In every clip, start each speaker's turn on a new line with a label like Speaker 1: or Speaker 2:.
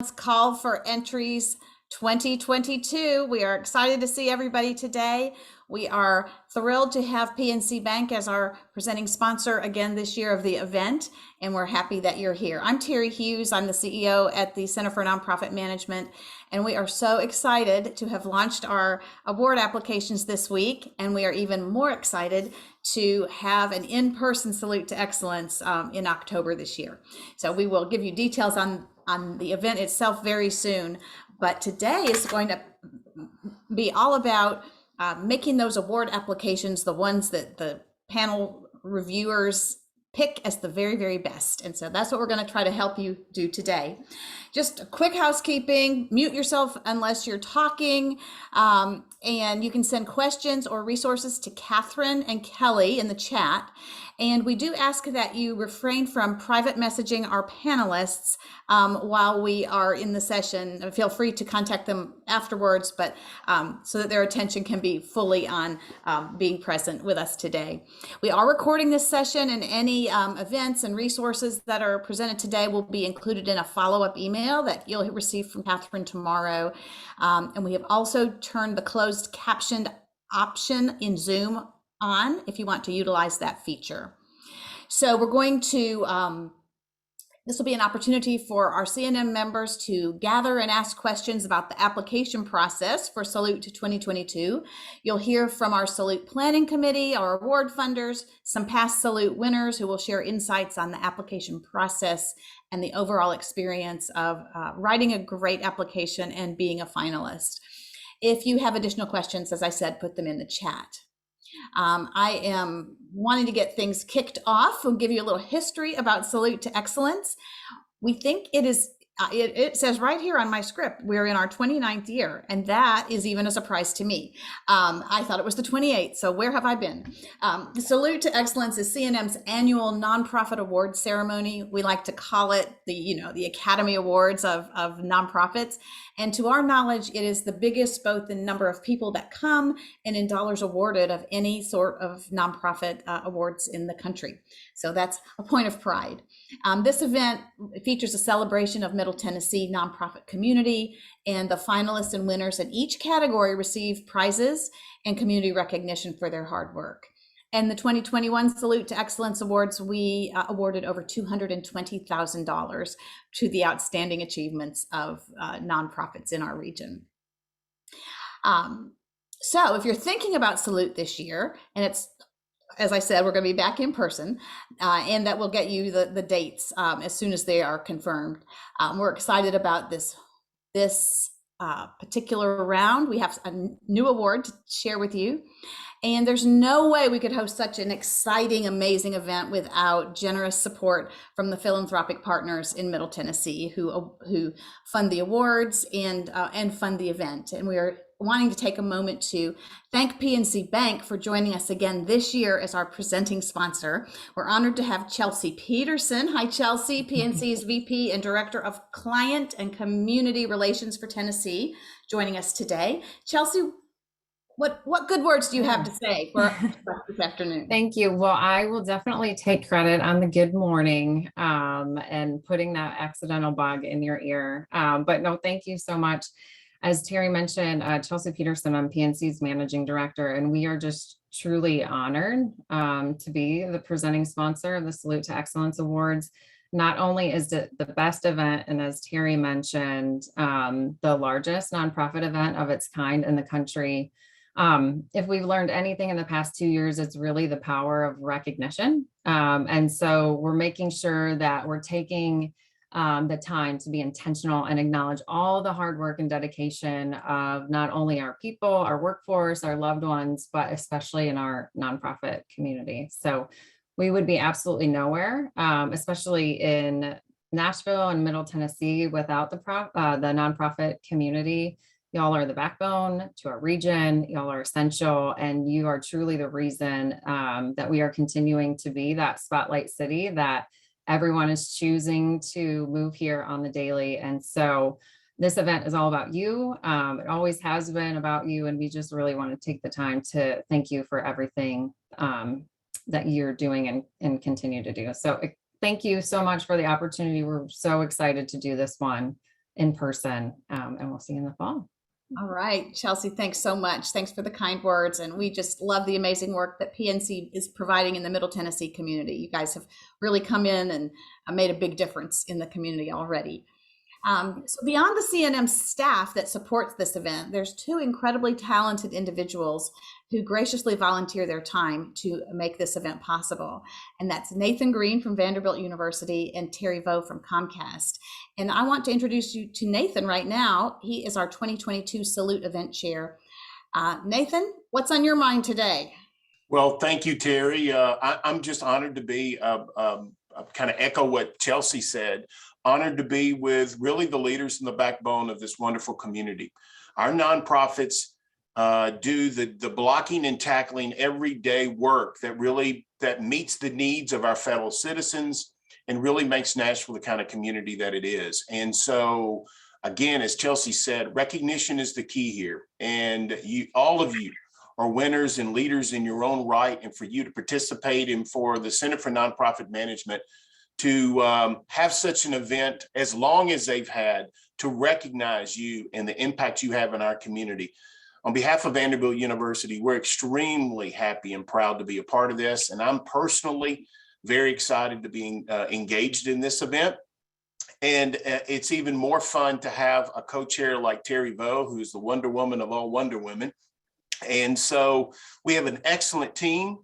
Speaker 1: Call for entries 2022. We are excited to see everybody today. We are thrilled to have PNC Bank as our presenting sponsor again this year of the event, and we're happy that you're here. I'm Terry Hughes. I'm the CEO at the Center for Nonprofit Management, and we are so excited to have launched our award applications this week, and we are even more excited to have an in-person Salute to Excellence in October this year. So we will give you details on the event itself very soon, but today is going to be all about making those award applications the ones that the panel reviewers pick as the very, very best. And so that's what we're going to try to help you do today. Just a quick housekeeping: mute yourself unless you're talking, and you can send questions or resources to Catherine and Kelly in the chat. And we do ask that you refrain from private messaging our panelists while we are in the session. Feel free to contact them afterwards, but so that their attention can be fully on being present with us today. We are recording this session, and any events and resources that are presented today will be included in a follow-up email that you'll receive from Catherine tomorrow. And we have also turned the closed captioned option in Zoom on if you want to utilize that feature. So we're going to, this will be an opportunity for our CNM members to gather and ask questions about the application process for Salute to 2022. You'll hear from our Salute Planning Committee, our award funders, some past Salute winners who will share insights on the application process and the overall experience of writing a great application and being a finalist. If you have additional questions, as I said, put them in the chat. I am wanting to get things kicked off. We'll give you a little history about Salute to Excellence. We think it is, it says right here on my script, we're in our 29th year, and that is even a surprise to me. I thought it was the 28th, so where have I been? Salute to Excellence is CNM's annual nonprofit award ceremony. We like to call it the Academy Awards of nonprofits. And to our knowledge, it is the biggest, both in number of people that come and in dollars awarded, of any sort of nonprofit awards in the country. So that's a point of pride. This event features a celebration of Middle Tennessee nonprofit community, and the finalists and winners in each category receive prizes and community recognition for their hard work. And the 2021 Salute to Excellence Awards, we awarded over $220,000 to the outstanding achievements of nonprofits in our region. So if you're thinking about Salute this year, and it's, as I said, we're going to be back in person, and that will get you the dates as soon as they are confirmed. We're excited about this particular round. We have a new award to share with you. And there's no way we could host such an exciting, amazing event without generous support from the philanthropic partners in Middle Tennessee who fund the awards and fund the event. And we are wanting to take a moment to thank PNC Bank for joining us again this year as our presenting sponsor. We're honored to have Chelsea Peterson. Hi, Chelsea, PNC's VP and Director of Client and Community Relations for Tennessee, joining us today. Chelsea, what good words do you have to say for this afternoon?
Speaker 2: Thank you. Well, I will definitely take credit on the good morning and putting that accidental bug in your ear. But no, thank you so much. As Terry mentioned, Chelsea Peterson, I'm PNC's Managing Director, and we are just truly honored to be the presenting sponsor of the Salute to Excellence Awards. Not only is it the best event, and as Terry mentioned, the largest nonprofit event of its kind in the country. If we've learned anything in the past 2 years, it's really the power of recognition. And so we're making sure that we're taking the time to be intentional and acknowledge all the hard work and dedication of not only our people, our workforce, our loved ones, but especially in our nonprofit community. So we would be absolutely nowhere, especially in Nashville and Middle Tennessee, without the nonprofit community. Y'all are the backbone to our region. Y'all are essential, and you are truly the reason that we are continuing to be that spotlight city that everyone is choosing to move here on the daily. And so this event is all about you. It always has been about you, and we just really want to take the time to thank you for everything that you're doing and continue to do. So thank you so much for the opportunity. We're so excited to do this one. in person, and we'll see you in the fall.
Speaker 1: All right, Chelsea, thanks so much. Thanks for the kind words. And we just love the amazing work that PNC is providing in the Middle Tennessee community. You guys have really come in and made a big difference in the community already. So beyond the CNM staff that supports this event, there's two incredibly talented individuals who graciously volunteer their time to make this event possible. And that's Nathan Green from Vanderbilt University and Terry Vo from Comcast. And I want to introduce you to Nathan right now. He is our 2022 Salute Event Chair. Nathan, what's on your mind today?
Speaker 3: Well, thank you, Terry. I'm just honored to be, kind of echo what Chelsea said, honored to be with really the leaders and the backbone of this wonderful community. Our nonprofits do the blocking and tackling everyday work that meets the needs of our fellow citizens and really makes Nashville the kind of community that it is. And so, again, as Chelsea said, recognition is the key here. And all of you are winners and leaders in your own right, and for you to participate and for the Center for Nonprofit Management to have such an event as long as they've had to recognize you and the impact you have in our community. On behalf of Vanderbilt University, we're extremely happy and proud to be a part of this. And I'm personally very excited to be engaged in this event. And it's even more fun to have a co-chair like Terry Vo, who's the Wonder Woman of all Wonder Women. And so we have an excellent team.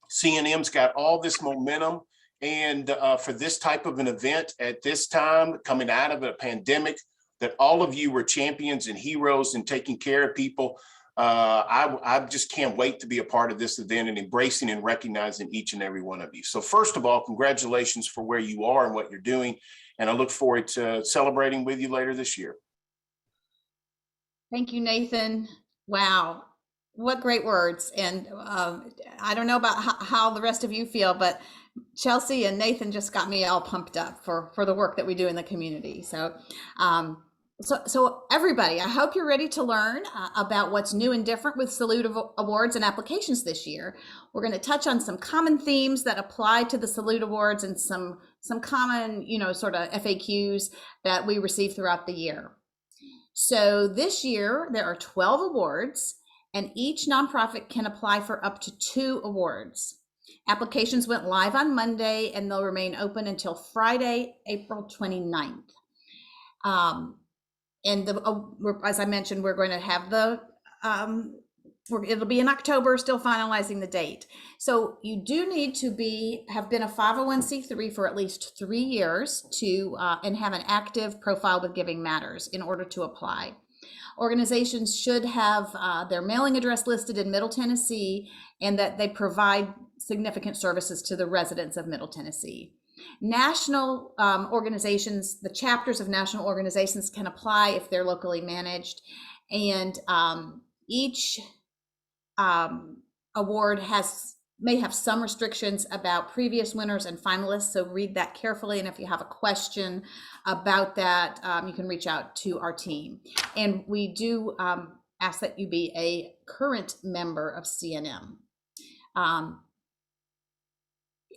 Speaker 3: CNM's got all this momentum. And for this type of an event at this time, coming out of a pandemic, that all of you were champions and heroes in taking care of people. I just can't wait to be a part of this event and embracing and recognizing each and every one of you. So first of all, congratulations for where you are and what you're doing. And I look forward to celebrating with you later this year.
Speaker 1: Thank you, Nathan. Wow. What great words. And I don't know about how the rest of you feel, but Chelsea and Nathan just got me all pumped up for the work that we do in the community. So, so everybody, I hope you're ready to learn about what's new and different with Salute Awards and applications this year. We're going to touch on some common themes that apply to the Salute Awards and some common, sort of FAQs that we receive throughout the year. So this year there are 12 awards, and each nonprofit can apply for up to 2 awards. Applications went live on Monday, and they'll remain open until Friday, April 29th. And as I mentioned, we're going to have it'll be in October, still finalizing the date. So you do need to have been a 501c3 for at least 3 years and have an active profile with Giving Matters in order to apply. Organizations should have their mailing address listed in Middle Tennessee, and that they provide significant services to the residents of Middle Tennessee. National organizations, the chapters of national organizations can apply if they're locally managed, and each award may have some restrictions about previous winners and finalists, so read that carefully. And if you have a question about that, you can reach out to our team. And we do ask that you be a current member of CNM.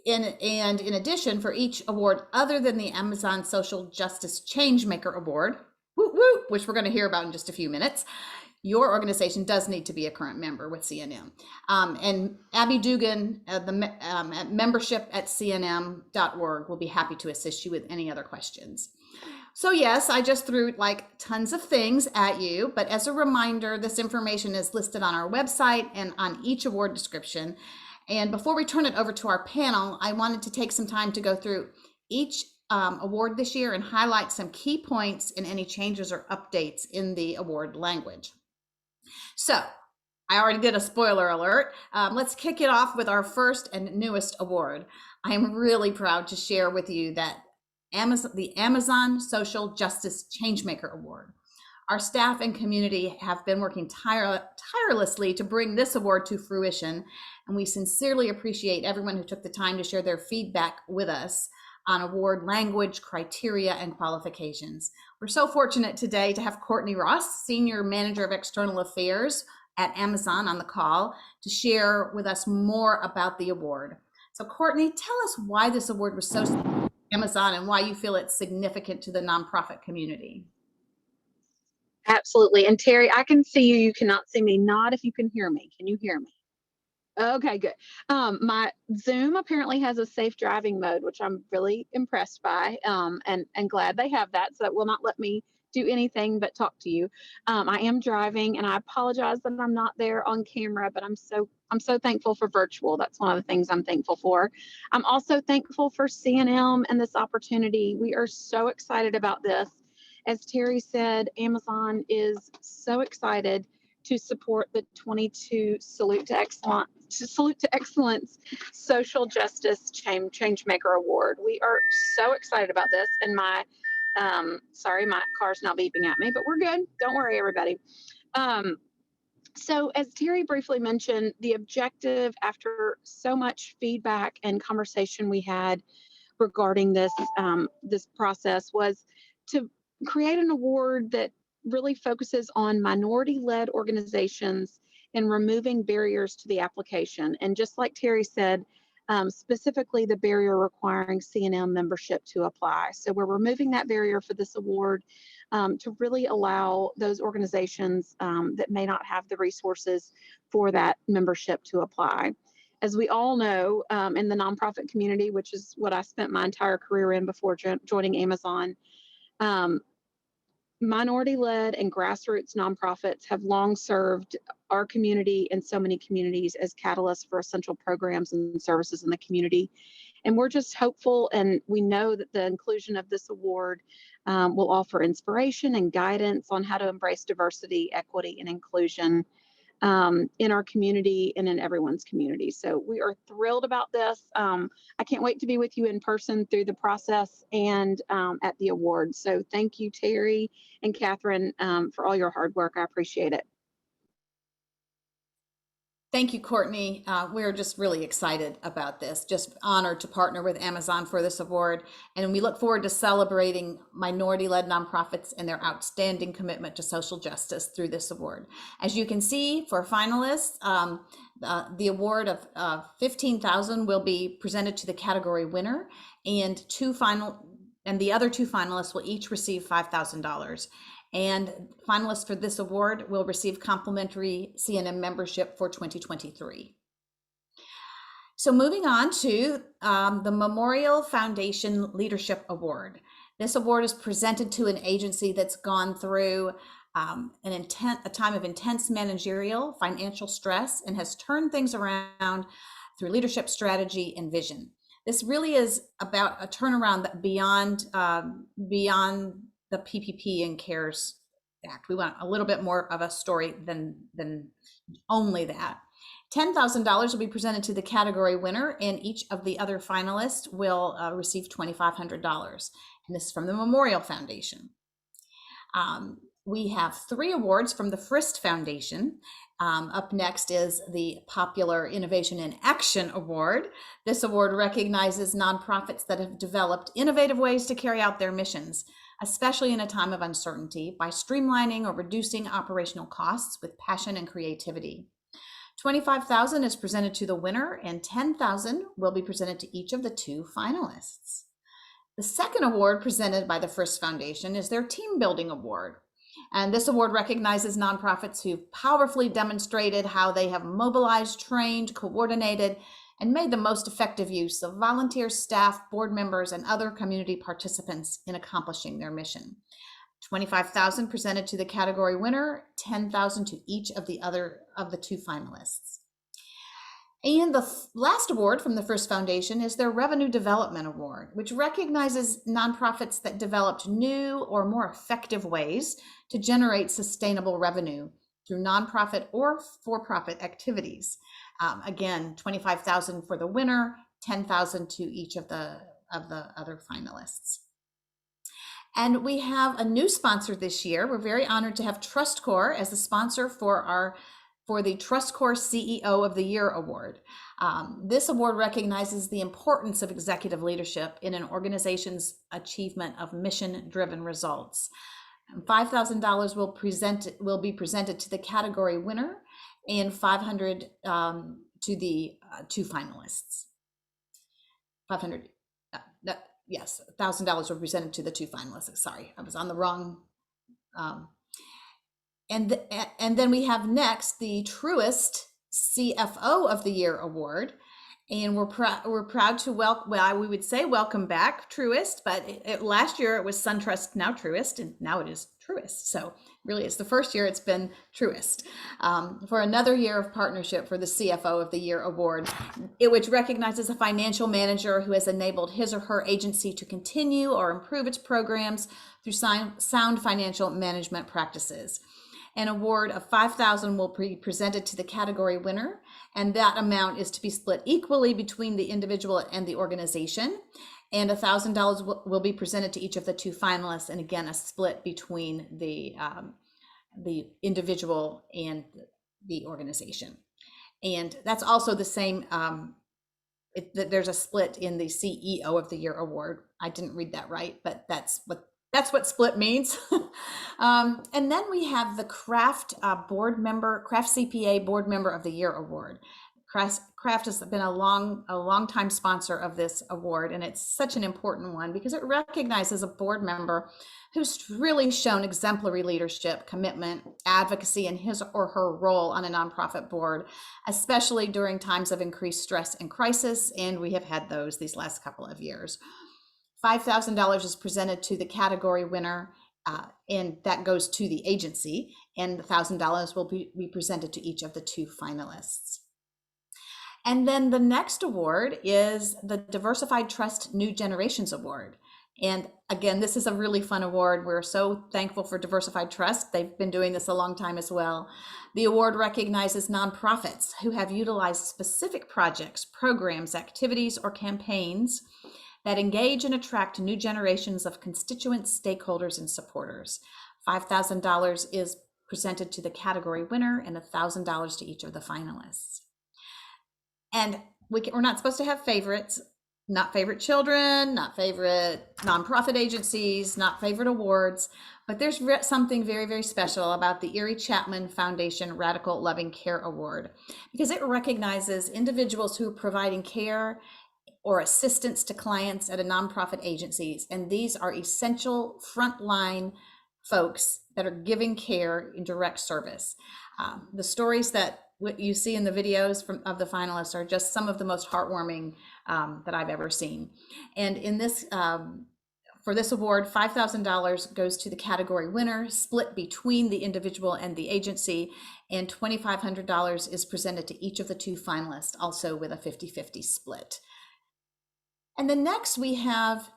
Speaker 1: And in addition, for each award other than the Amazon Social Justice Changemaker Award, which we're going to hear about in just a few minutes, your organization does need to be a current member with CNM. And Abby Dugan, the membership at cnm.org, will be happy to assist you with any other questions. So yes, I just threw like tons of things at you, but as a reminder, this information is listed on our website and on each award description. And before we turn it over to our panel, I wanted to take some time to go through each award this year and highlight some key points and any changes or updates in the award language. So I already did a spoiler alert. Let's kick it off with our first and newest award. I am really proud to share with you that the Amazon Social Justice Changemaker Award. Our staff and community have been working tirelessly to bring this award to fruition, and we sincerely appreciate everyone who took the time to share their feedback with us on award language, criteria, and qualifications. We're so fortunate today to have Courtney Ross, Senior Manager of External Affairs at Amazon, on the call to share with us more about the award. So Courtney, tell us why this award was so Amazon and why you feel it's significant to the nonprofit community.
Speaker 4: Absolutely. And Terry, I can see you. You cannot see me. Not if you can hear me. Can you hear me? Okay, good. My Zoom apparently has a safe driving mode, which I'm really impressed by, and glad they have that. So that will not let me do anything but talk to you. I am driving, and I apologize that I'm not there on camera, but I'm so thankful for virtual. That's one of the things I'm thankful for. I'm also thankful for CNM and this opportunity. We are so excited about this. As Terry said, Amazon is so excited to support the 22 Salute to Excellence Social Justice Change Maker Award. We are so excited about this. And sorry, my car's not beeping at me, but we're good. Don't worry, everybody. So as Terry briefly mentioned, the objective after so much feedback and conversation we had regarding this process was to create an award that really focuses on minority-led organizations and removing barriers to the application. And just like Terry said, specifically the barrier requiring CNM membership to apply. So we're removing that barrier for this award to really allow those organizations that may not have the resources for that membership to apply. As we all know, in the nonprofit community, which is what I spent my entire career in before joining Amazon, minority-led and grassroots nonprofits have long served our community and so many communities as catalysts for essential programs and services in the community. And we're just hopeful, and we know that the inclusion of this award will offer inspiration and guidance on how to embrace diversity, equity, and inclusion in our community and in everyone's community. So we are thrilled about this. I can't wait to be with you in person through the process and at the awards. So thank you, Terry and Catherine, for all your hard work. I appreciate it.
Speaker 1: Thank you, Courtney. We're just really excited about this, just honored to partner with Amazon for this award. And we look forward to celebrating minority-led nonprofits and their outstanding commitment to social justice through this award. As you can see, for finalists, the award of $15,000 will be presented to the category winner, and the other two finalists will each receive $5,000. And finalists for this award will receive complimentary CNM membership for 2023. So moving on to the Memorial Foundation Leadership Award. This award is presented to an agency that's gone through a time of intense managerial, financial stress, and has turned things around through leadership strategy and vision. This really is about a turnaround that beyond the PPP and CARES Act. We want a little bit more of a story than only that. $10,000 will be presented to the category winner, and each of the other finalists will receive $2,500. And this is from the Memorial Foundation. We have 3 awards from the Frist Foundation. Up next is the Popular Innovation in Action Award. This award recognizes nonprofits that have developed innovative ways to carry out their missions, especially in a time of uncertainty, by streamlining or reducing operational costs with passion and creativity. $25,000 is presented to the winner, and $10,000 will be presented to each of the 2 finalists. The second award presented by the Frist Foundation is their Team Building Award. And this award recognizes nonprofits who've powerfully demonstrated how they have mobilized, trained, coordinated, and made the most effective use of volunteer staff, board members, and other community participants in accomplishing their mission. $25,000 presented to the category winner, $10,000 to each of the 2 finalists. And the last award from the Frist Foundation is their Revenue Development Award, which recognizes nonprofits that developed new or more effective ways to generate sustainable revenue through nonprofit or for-profit activities. Again, $25,000 for the winner, $10,000 to each of the other finalists. And we have a new sponsor this year. We're very honored to have TrustCore as the sponsor for the TrustCore CEO of the Year Award. This award recognizes the importance of executive leadership in an organization's achievement of mission-driven results. $5,000 will be presented to the category winner, and $500 to the 2 finalists. $1,000 were presented to the 2 finalists. Sorry, I was on the wrong. and then we have next the Truist CFO of the Year award. And we're proud to well, we would say welcome back Truist, but last year it was SunTrust, now Truist, and now it is Truist. So really, it's the first year it's been Truist for another year of partnership for the CFO of the Year award, which recognizes a financial manager who has enabled his or her agency to continue or improve its programs through sound financial management practices. An award of $5,000 will be presented to the category winner, and that amount is to be split equally between the individual and the organization. And $1,000 will be presented to each of the two finalists, and again, a split between the individual and the organization. And that's also the same. There's a split in the CEO of the Year award. I didn't read that right, but that's what split means. And then we have the Kraft CPA Board Member of the Year award. Kraft has been a long time sponsor of this award, and it's such an important one because it recognizes a board member who's really shown exemplary leadership, commitment, advocacy in his or her role on a nonprofit board, especially during times of increased stress and crisis, and we have had those these last couple of years. $5,000 is presented to the category winner, and that goes to the agency, and $1,000 will be presented to each of the two finalists. And then the next award is the Diversified Trust New Generations Award. And again, this is a really fun award. We're so thankful for Diversified Trust. They've been doing this a long time as well. The award recognizes nonprofits who have utilized specific projects, programs, activities, or campaigns that engage and attract new generations of constituents, stakeholders, and supporters. $5,000 is presented to the category winner and $1,000 to each of the finalists. And we're not supposed to have favorites, not favorite children, not favorite nonprofit agencies, not favorite awards, but there's something very, very special about the Erie Chapman Foundation Radical Loving Care Award, because it recognizes individuals who are providing care or assistance to clients at a nonprofit agencies. And these are essential frontline folks that are giving care in direct service. The stories that what you see in the videos of the finalists are just some of the most heartwarming that I've ever seen. And in this, for this award, $5,000 goes to the category winner, split between the individual and the agency, and $2,500 is presented to each of the two finalists, also with a 50-50 split. And then next we have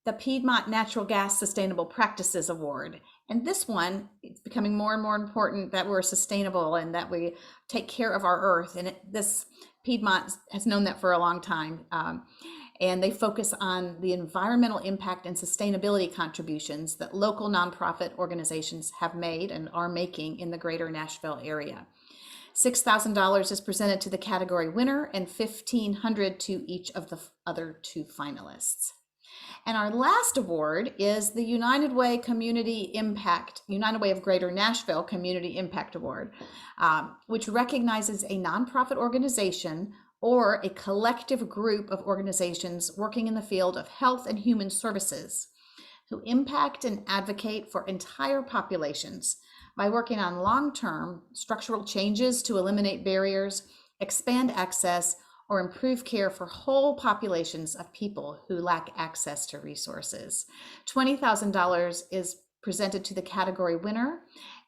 Speaker 1: the Piedmont Natural Gas Sustainable Practices Award. And this one, it's becoming more and more important that we're sustainable and that we take care of our earth. And this Piedmont has known that for a long time. And they focus on the environmental impact and sustainability contributions that local nonprofit organizations have made and are making in the greater Nashville area. $6,000 is presented to the category winner and $1,500 to each of the other two finalists. And our last award is the United Way of Greater Nashville Community Impact Award, which recognizes a nonprofit organization or a collective group of organizations working in the field of health and human services who impact and advocate for entire populations by working on long-term structural changes to eliminate barriers, expand access, or improve care for whole populations of people who lack access to resources. $20,000 is presented to the category winner,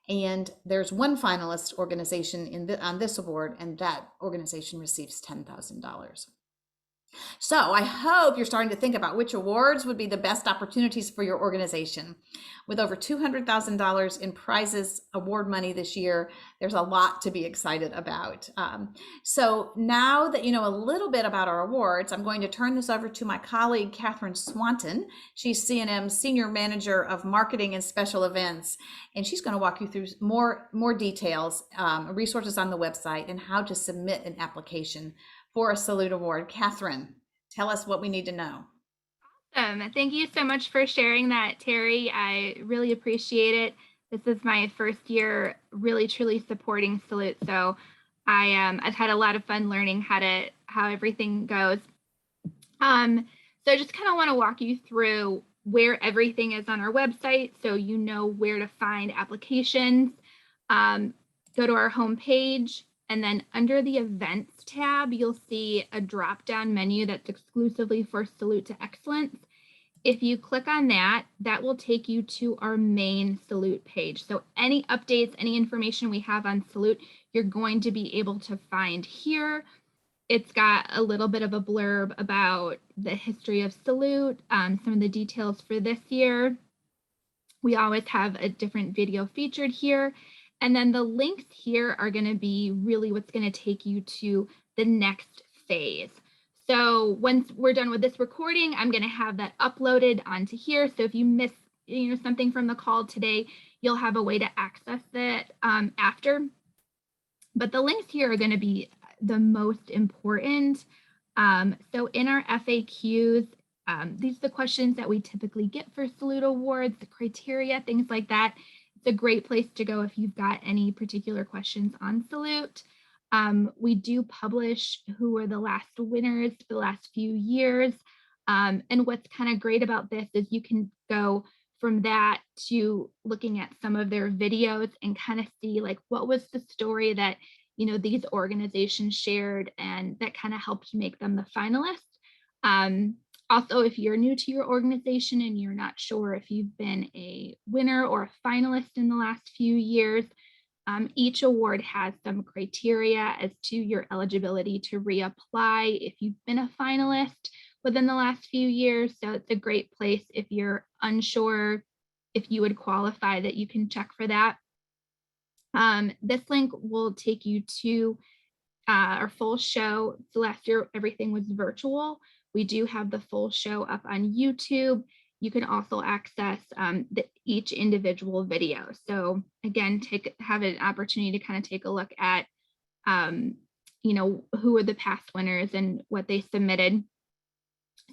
Speaker 1: and there's one finalist organization on this award, and that organization receives $10,000. So I hope you're starting to think about which awards would be the best opportunities for your organization. With over $200,000 in prizes award money this year, there's a lot to be excited about. So now that you know a little bit about our awards, I'm going to turn this over to my colleague, Catherine Swanton. She's C&M's Senior Manager of Marketing and Special Events, and she's going to walk you through more details, resources on the website, and how to submit an application for a Salute Award. Catherine, tell us what we need to know.
Speaker 5: Awesome. Thank you so much for sharing that, Terry. I really appreciate it. This is my first year really truly supporting Salute, so I've had a lot of fun learning how everything goes. So I just kind of want to walk you through where everything is on our website so you know where to find applications. Go to our homepage, and then under the events tab, you'll see a drop-down menu that's exclusively for Salute to Excellence. If you click on that, that will take you to our main Salute page. So any updates, any information we have on Salute, you're going to be able to find here. It's got a little bit of a blurb about the history of Salute, some of the details for this year. We always have a different video featured here. And then the links here are going to be really what's going to take you to the next phase. So once we're done with this recording, I'm going to have that uploaded onto here. So if you miss something from the call today, you'll have a way to access it after. But the links here are going to be the most important. So in our FAQs, these are the questions that we typically get for Salute Awards, the criteria, things like that. It's a great place to go if you've got any particular questions on Salute. We do publish who were the last winners for the last few years. And what's kind of great about this is you can go from that to looking at some of their videos and kind of see like what was the story that these organizations shared and that kind of helped make them the finalist. Also, if you're new to your organization and you're not sure if you've been a winner or a finalist in the last few years, each award has some criteria as to your eligibility to reapply if you've been a finalist within the last few years. So it's a great place if you're unsure if you would qualify, that you can check for that. This link will take you to our full show. So last year, everything was virtual. We do have the full show up on YouTube. You can also access each individual video. So again, have an opportunity to kind of take a look at, who are the past winners and what they submitted.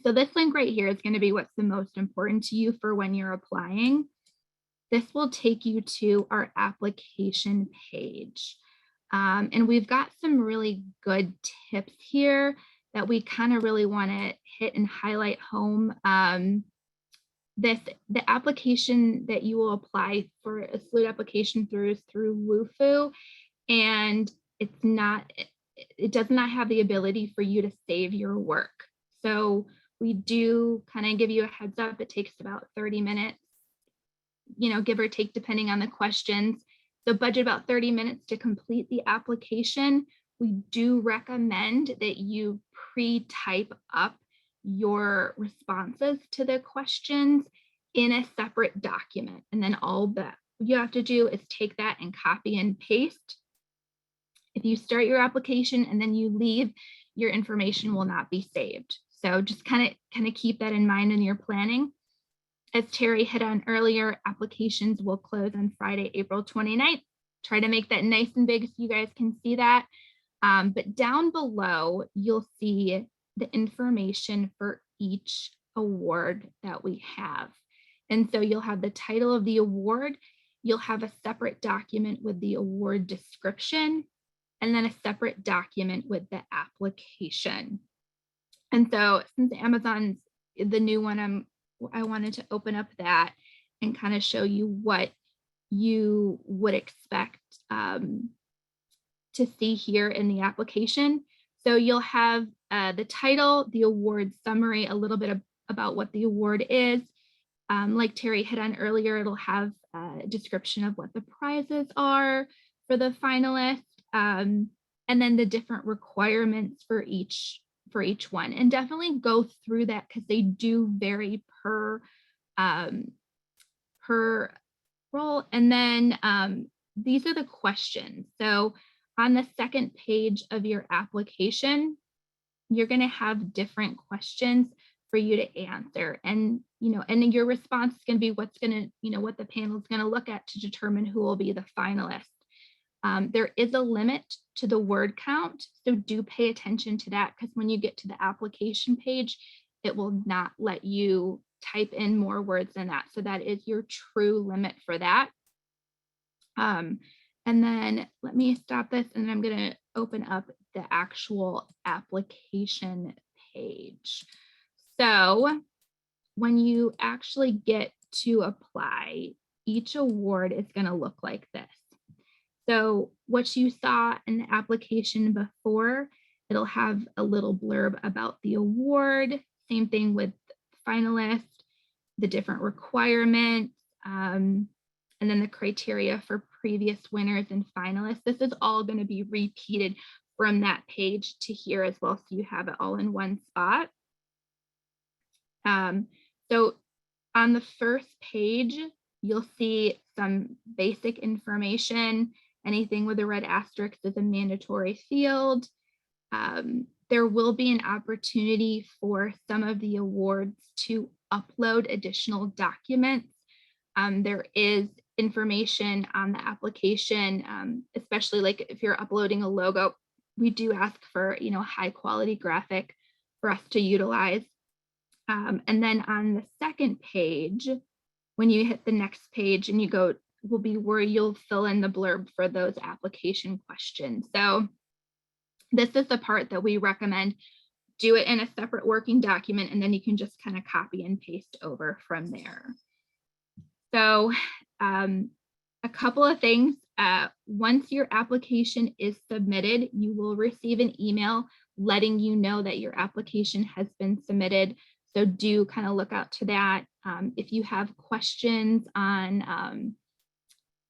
Speaker 5: So this link right here is going to be what's the most important to you for when you're applying. This will take you to our application page. And we've got some really good tips here that we kind of really want to hit and highlight home. The application that you will apply for a Salute application through WUFU, and it does not have the ability for you to save your work. So we do kind of give you a heads up. It takes about 30 minutes, give or take, depending on the questions. So budget about 30 minutes to complete the application. We do recommend that you pre-type up your responses to the questions in a separate document. And then all that you have to do is take that and copy and paste. If you start your application and then you leave, your information will not be saved. So just kind of keep that in mind in your planning. As Terry hit on earlier, applications will close on Friday, April 29th. Try to make that nice and big so you guys can see that. But down below, you'll see the information for each award that we have. And so you'll have the title of the award, you'll have a separate document with the award description, and then a separate document with the application. And so since Amazon's the new one, I wanted to open up that and kind of show you what you would expect to see here in the application. So you'll have the title, the award summary, a little bit about what the award is. Like Terry hit on earlier, it'll have a description of what the prizes are for the finalists, and then the different requirements for each one. And definitely go through that because they do vary per role. And then these are the questions. So on the second page of your application, you're going to have different questions for you to answer. And, and your response is going to be what the panel is going to look at to determine who will be the finalist. There is a limit to the word count, so do pay attention to that, because when you get to the application page, it will not let you type in more words than that. So that is your true limit for that. And then let me stop this, and I'm going to open up the actual application page. So when you actually get to apply, each award is going to look like this. So what you saw in the application before, it'll have a little blurb about the award. Same thing with finalists, the different requirements, and then the criteria for previous winners and finalists. This is all going to be repeated from that page to here as well, so you have it all in one spot. So on the first page, you'll see some basic information. Anything with a red asterisk is a mandatory field. There will be an opportunity for some of the awards to upload additional documents. There is information on the application, especially like if you're uploading a logo, we do ask for, high quality graphic for us to utilize. And then on the second page, when you hit the next page and you go, will be where you'll fill in the blurb for those application questions. So this is the part that we recommend. Do it in a separate working document, and then you can just kind of copy and paste over from there. So a couple of things. Once your application is submitted, you will receive an email letting you know that your application has been submitted. So do kind of look out to that. If you have questions on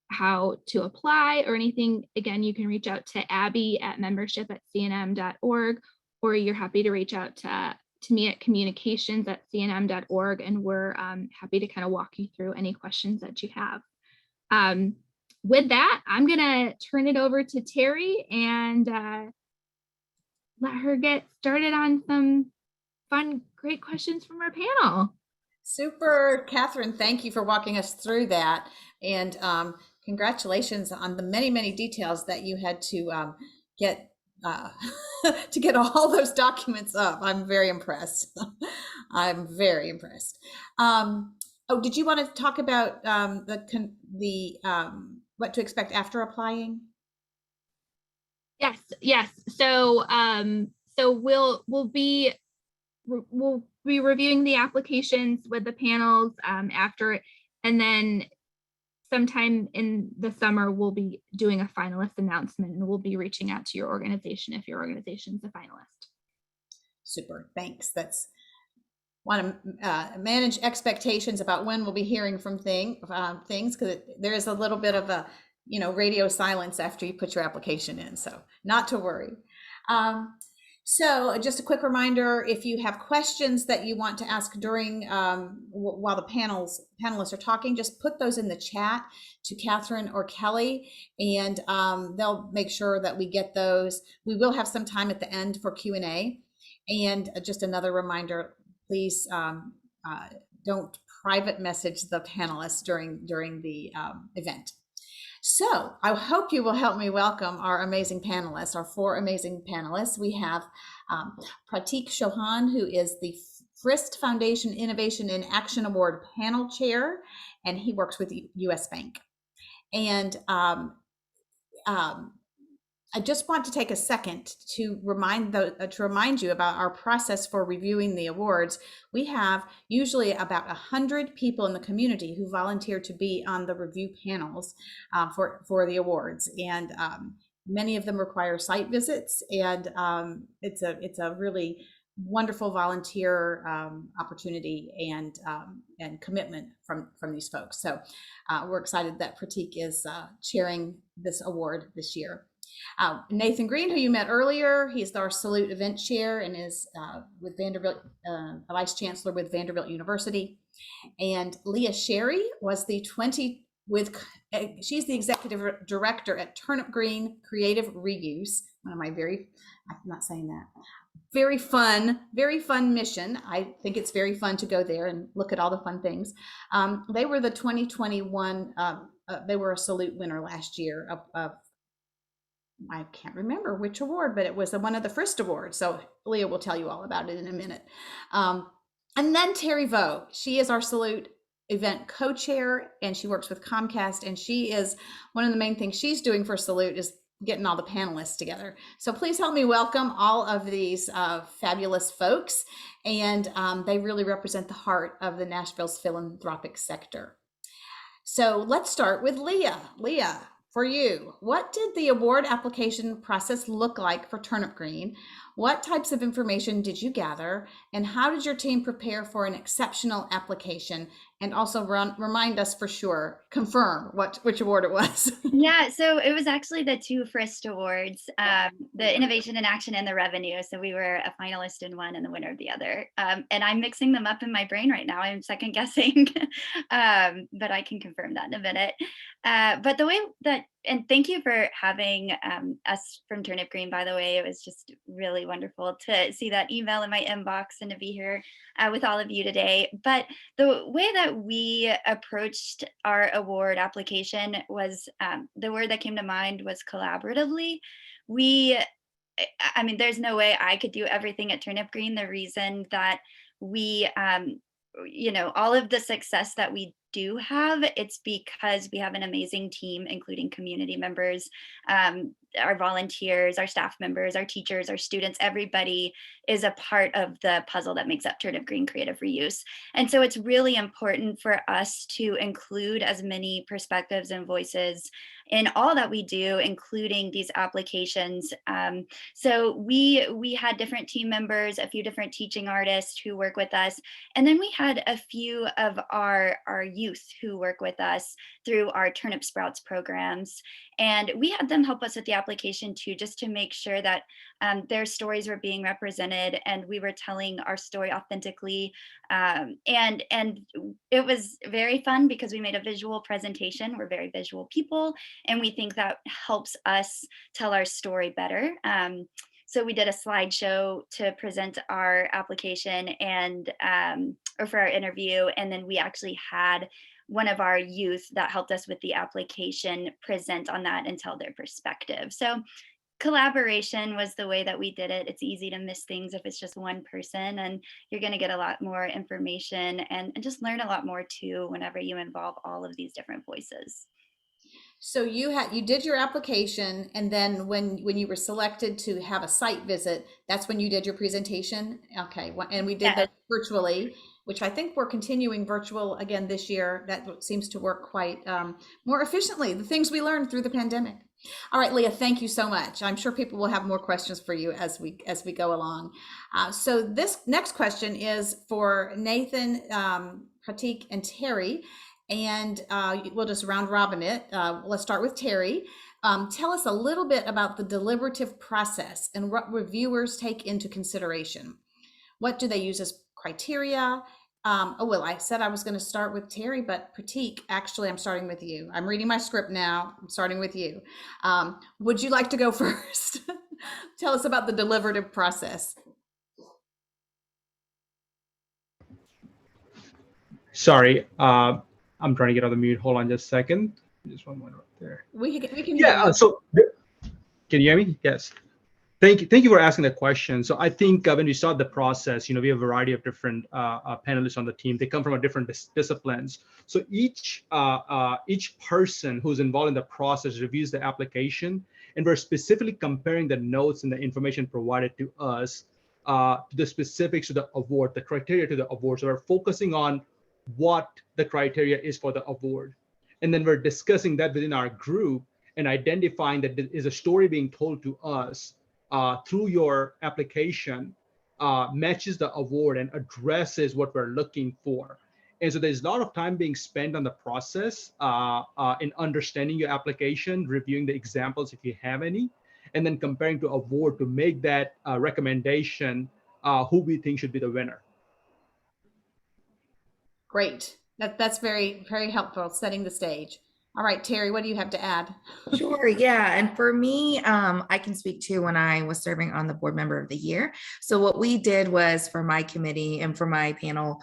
Speaker 5: how to apply or anything, again, you can reach out to Abby at membership@cnm.org, or you're happy to reach out to me at communications@cnm.org, and we're happy to kind of walk you through any questions that you have. With that, I'm going to turn it over to Terry and let her get started on some fun, great questions from our panel.
Speaker 1: Super, Catherine, thank you for walking us through that. And congratulations on the many, many details that you had to get to get all those documents up. I'm very impressed. I'm very impressed. Oh, did you want to talk about what to expect after applying?
Speaker 5: Yes. So we'll be reviewing the applications with the panels after, and then sometime in the summer, we'll be doing a finalist announcement, and we'll be reaching out to your organization if your organization is a finalist.
Speaker 1: Super, thanks. That's want to manage expectations about when we'll be hearing from things, because there is a little bit of a radio silence after you put your application in, so not to worry. So just a quick reminder, if you have questions that you want to ask during while the panelists are talking, just put those in the chat to Catherine or Kelly, and they'll make sure that we get those. We will have some time at the end for Q&A. And just another reminder, please don't private message the panelists during the event. So I hope you will help me welcome our amazing panelists, our four amazing panelists. We have Pratik Chauhan, who is the Frist Foundation Innovation in Action Award panel chair, and he works with US Bank. And I just want to take a second to remind you about our process for reviewing the awards. We have usually about 100 people in the community who volunteer to be on the review panels for the awards, and many of them require site visits, and it's a really wonderful volunteer opportunity and commitment from these folks. So we're excited that Pratik is chairing this award this year. Nathan Green, who you met earlier, he's our Salute event chair and is with Vanderbilt, vice chancellor with Vanderbilt University. And Leah Sherry was she's the executive director at Turnip Green Creative Reuse. One of my I'm not saying that. Very fun mission. I think it's very fun to go there and look at all the fun things. They were the 2021, they were a Salute winner last year of I can't remember which award, but it was one of the Frist awards. So Leah will tell you all about it in a minute. And then Terry Vo, she is our Salute event co-chair, and she works with Comcast, and she is one of the main things she's doing for Salute is getting all the panelists together. So please help me welcome all of these fabulous folks, and they really represent the heart of the Nashville's philanthropic sector. So let's start with Leah. Leah, for you, what did the award application process look like for Turnip Green? What types of information did you gather? And how did your team prepare for an exceptional application? And also remind us for sure, confirm which award it was.
Speaker 6: Yeah, so it was actually the two Frist awards, the Innovation in Action and the Revenue. So we were a finalist in one and the winner of the other. And I'm mixing them up in my brain right now. I'm second guessing, but I can confirm that in a minute. But the way that, and thank you for having us from Turnip Green, by the way. It was just really wonderful to see that email in my inbox and to be here with all of you today. But the way that we approached our award application was, the word that came to mind was collaboratively. I mean, there's no way I could do everything at Turnip Green. The reason that we, all of the success that we do have, it's because we have an amazing team, including community members, our volunteers, our staff members, our teachers, our students. Everybody is a part of the puzzle that makes up Turnip Green Creative Reuse. And so it's really important for us to include as many perspectives and voices in all that we do, including these applications. So we had different team members, a few different teaching artists who work with us. And then we had a few of our youth who work with us through our Turnip Sprouts programs. And we had them help us with the application too, just to make sure that their stories were being represented and we were telling our story authentically. And it was very fun because we made a visual presentation. We're very visual people, and we think that helps us tell our story better. So we did a slideshow to present our application and or for our interview, and then we actually had one of our youth that helped us with the application present on that and tell their perspective. So collaboration was the way that we did it. It's easy to miss things if it's just one person, and you're going to get a lot more information and just learn a lot more too whenever you involve all of these different voices.
Speaker 1: So you did your application, and then when you were selected to have a site visit, that's when you did your presentation. Okay, and we did that virtually, which I think we're continuing virtual again this year. That seems to work quite more efficiently. The things we learned through the pandemic. All right, Leah, thank you so much. I'm sure people will have more questions for you as we go along. So this next question is for Nathan, Pratik, and Terry. And we'll just round robin it. Let's start with Terry. Tell us a little bit about the deliberative process and what reviewers take into consideration. What do they use as criteria? Well, I said I was going to start with Terry, but Pratik, actually, I'm starting with you. I'm reading my script now. I'm starting with you. Would you like to go first? Tell us about the deliberative process.
Speaker 7: Sorry. I'm trying to get out of the mute. Hold on just a second. Just one moment right there.
Speaker 1: We can hear
Speaker 7: yeah.
Speaker 1: you.
Speaker 7: So can you hear me? Yes. Thank you for asking the question. So I think when we start the process, we have a variety of different panelists on the team. They come from different disciplines. So each person who's involved in the process reviews the application, and we're specifically comparing the notes and the information provided to us to the specifics to the award, the criteria to the award. So we're focusing on what the criteria is for the award. And then we're discussing that within our group and identifying that there is a story being told to us through your application matches the award and addresses what we're looking for. And so there's a lot of time being spent on the process in understanding your application, reviewing the examples if you have any, and then comparing to award to make that recommendation who we think should be the winner.
Speaker 1: Great. That's very, very helpful, setting the stage. All right, Terry, what do you have to add?
Speaker 8: Sure. Yeah. And for me, I can speak to when I was serving on the board member of the year. So what we did was for my committee and for my panel,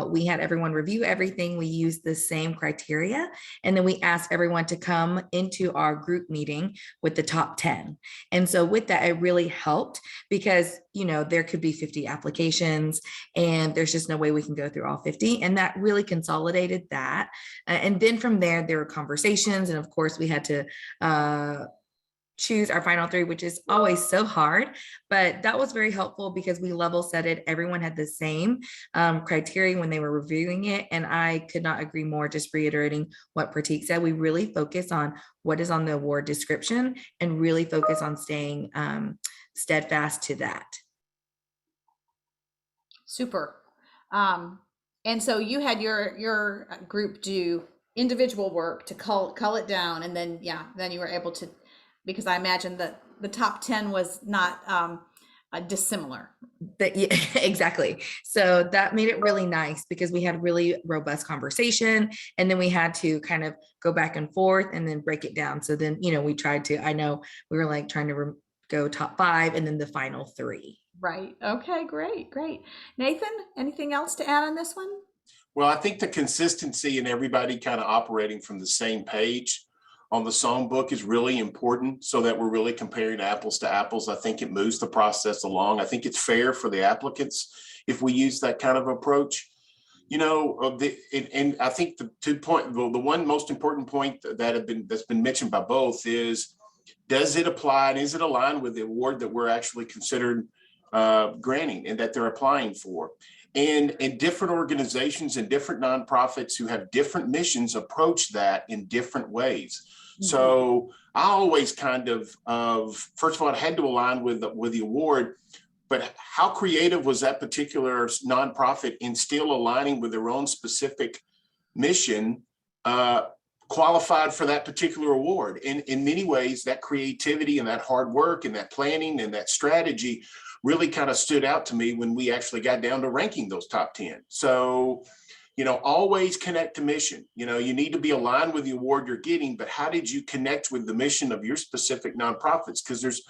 Speaker 8: we had everyone review everything. We used the same criteria. And then we asked everyone to come into our group meeting with the top 10. And so with that, it really helped because, there could be 50 applications and there's just no way we can go through all 50. And that really consolidated that. And then from there were conversations. And of course we had to choose our final three, which is always so hard, but that was very helpful because we level set it. Everyone had the same criteria when they were reviewing it. And I could not agree more, just reiterating what Pratik said. We really focus on what is on the award description and really focus on staying steadfast to that.
Speaker 1: Super. And so you had your group do individual work to cull it down, and then then you were able to, because I imagine that the top 10 was not dissimilar.
Speaker 8: Yeah, exactly. So that made it really nice because we had really robust conversation, and then we had to kind of go back and forth and then break it down. So then, we tried to, I know we were like trying to go top 5 and then the final 3.
Speaker 1: Right. Okay, great. Nathan, anything else to add on this one?
Speaker 3: Well, I think the consistency and everybody kind of operating from the same page on the songbook is really important, so that we're really comparing apples to apples. I think it moves the process along. I think it's fair for the applicants if we use that kind of approach. And I think the one most important point that's been mentioned by both is, does it apply and is it aligned with the award that we're actually considered granting and that they're applying for? And different organizations and different nonprofits who have different missions approach that in different ways. Mm-hmm. So I always kind of first of all, it had to align with the award, but how creative was that particular nonprofit in still aligning with their own specific mission qualified for that particular award? In many ways, that creativity and that hard work and that planning and that strategy really kind of stood out to me when we actually got down to ranking those top 10. So, always connect to mission. You need to be aligned with the award you're getting, but how did you connect with the mission of your specific nonprofits? Because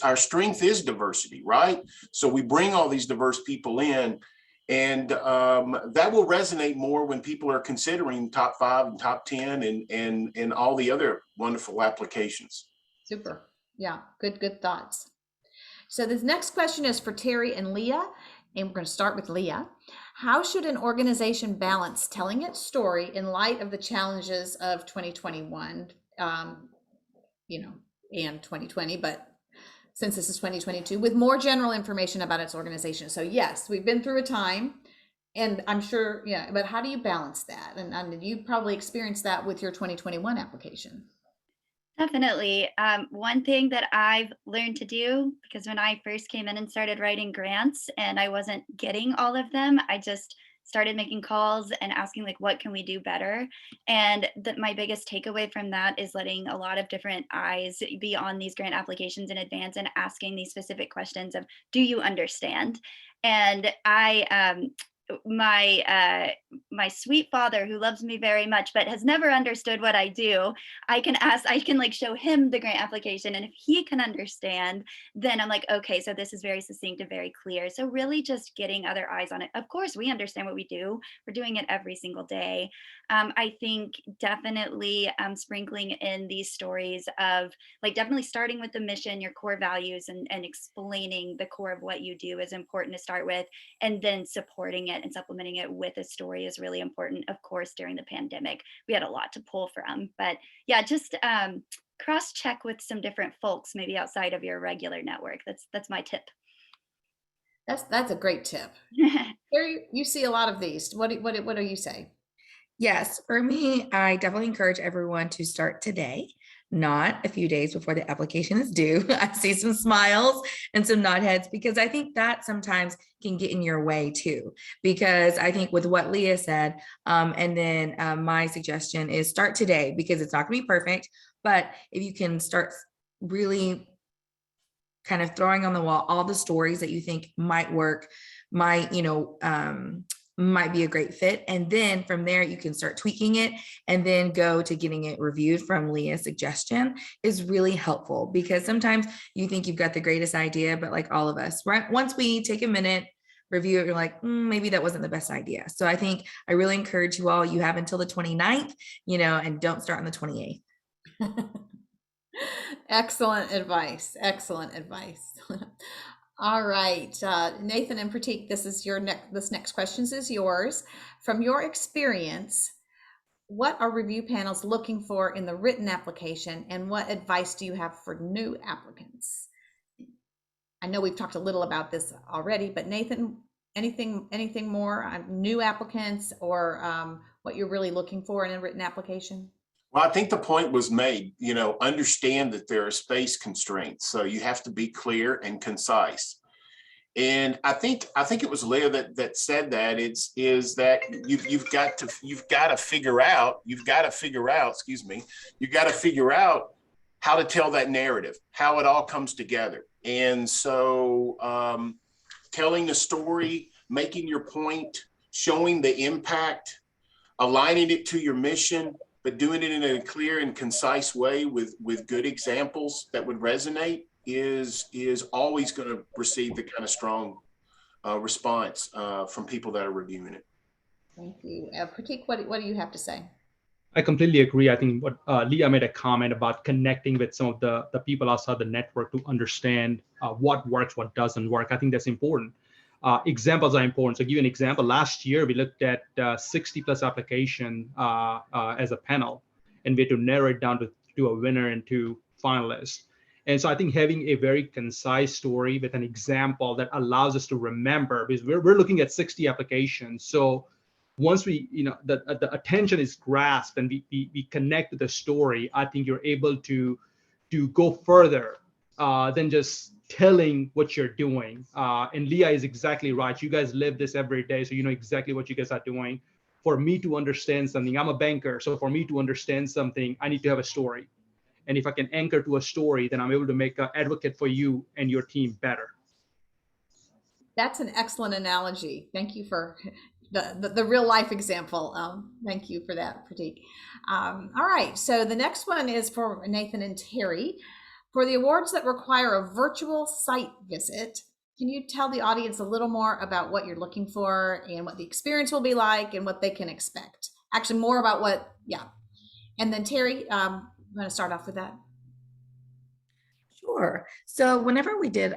Speaker 3: our strength is diversity, right? So we bring all these diverse people in, and that will resonate more when people are considering top 5 and top 10 and all the other wonderful applications.
Speaker 1: Super. Yeah, good thoughts. So this next question is for Terry and Leah, and we're going to start with Leah. How should an organization balance telling its story in light of the challenges of 2021, and 2020, but since this is 2022, with more general information about its organization? So yes, we've been through a time, and I'm sure, but how do you balance that? And you probably experienced that with your 2021 application.
Speaker 6: Definitely. One thing that I've learned to do, because when I first came in and started writing grants and I wasn't getting all of them, I just started making calls and asking, like, what can we do better? And my biggest takeaway from that is letting a lot of different eyes be on these grant applications in advance and asking these specific questions of, do you understand? And my sweet father, who loves me very much but has never understood what I do, I can show him the grant application, and if he can understand, then I'm like, okay, so this is very succinct and very clear. So really just getting other eyes on it. Of course, we understand what we do. We're doing it every single day. I think definitely sprinkling in these stories of, like, definitely starting with the mission, your core values, and explaining the core of what you do is important to start with, and then supporting it and supplementing it with a story is really important. Of course, during the pandemic, we had a lot to pull from, but yeah, just cross-check with some different folks, maybe outside of your regular network. That's my tip.
Speaker 1: That's a great tip. You see a lot of these. What do you say?
Speaker 8: Yes, for me, I definitely encourage everyone to start today, not a few days before the application is due. I see some smiles and some nod heads, because I think that sometimes can get in your way too. Because I think with what Leah said, and then my suggestion is start today, because it's not going to be perfect. But if you can start really kind of throwing on the wall all the stories that you think might work, might be a great fit. And then from there, you can start tweaking it and then go to getting it reviewed from Leah's suggestion is really helpful, because sometimes you think you've got the greatest idea, but like all of us, right? Once we take a minute, review it, you're like, maybe that wasn't the best idea. So I think I really encourage you all, you have until the 29th, and don't start on the 28th.
Speaker 1: Excellent advice. All right, Nathan and Pratik, this next question is yours. From your experience, what are review panels looking for in the written application, and what advice do you have for new applicants? I know we've talked a little about this already, but Nathan, anything more on new applicants or what you're really looking for in a written application?
Speaker 3: Well, I think the point was made, understand that there are space constraints. So you have to be clear and concise. And I think it was Leah that said that is that you've got to figure out how to tell that narrative, how it all comes together. And so telling the story, making your point, showing the impact, aligning it to your mission, but doing it in a clear and concise way with good examples that would resonate is always going to receive the kind of strong response from people that are reviewing it.
Speaker 1: Thank you. Pratik, what do you have to say?
Speaker 7: I completely agree. I think what Leah made a comment about connecting with some of the people outside the network to understand what works, what doesn't work. I think that's important. Examples are important. So, give you an example. Last year, we looked at 60 plus application as a panel, and we had to narrow it down to a winner and two finalists. And so I think having a very concise story with an example that allows us to remember, because we're looking at 60 applications. So once we, the attention is grasped and we connect with the story, I think you're able to go further than just telling what you're doing. And Leah is exactly right. You guys live this every day, so you know exactly what you guys are doing. For me to understand something, I'm a banker, so for me to understand something, I need to have a story. And if I can anchor to a story, then I'm able to make an advocate for you and your team better.
Speaker 1: That's an excellent analogy. Thank you for the real life example. Thank you for that, Pratik. All right, so the next one is for Nathan and Terry. For the awards that require a virtual site visit, can you tell the audience a little more about what you're looking for and what the experience will be like and what they can expect? Actually, more about what, yeah. And then Terry, I'm going to start off with that.
Speaker 8: Sure. So whenever we did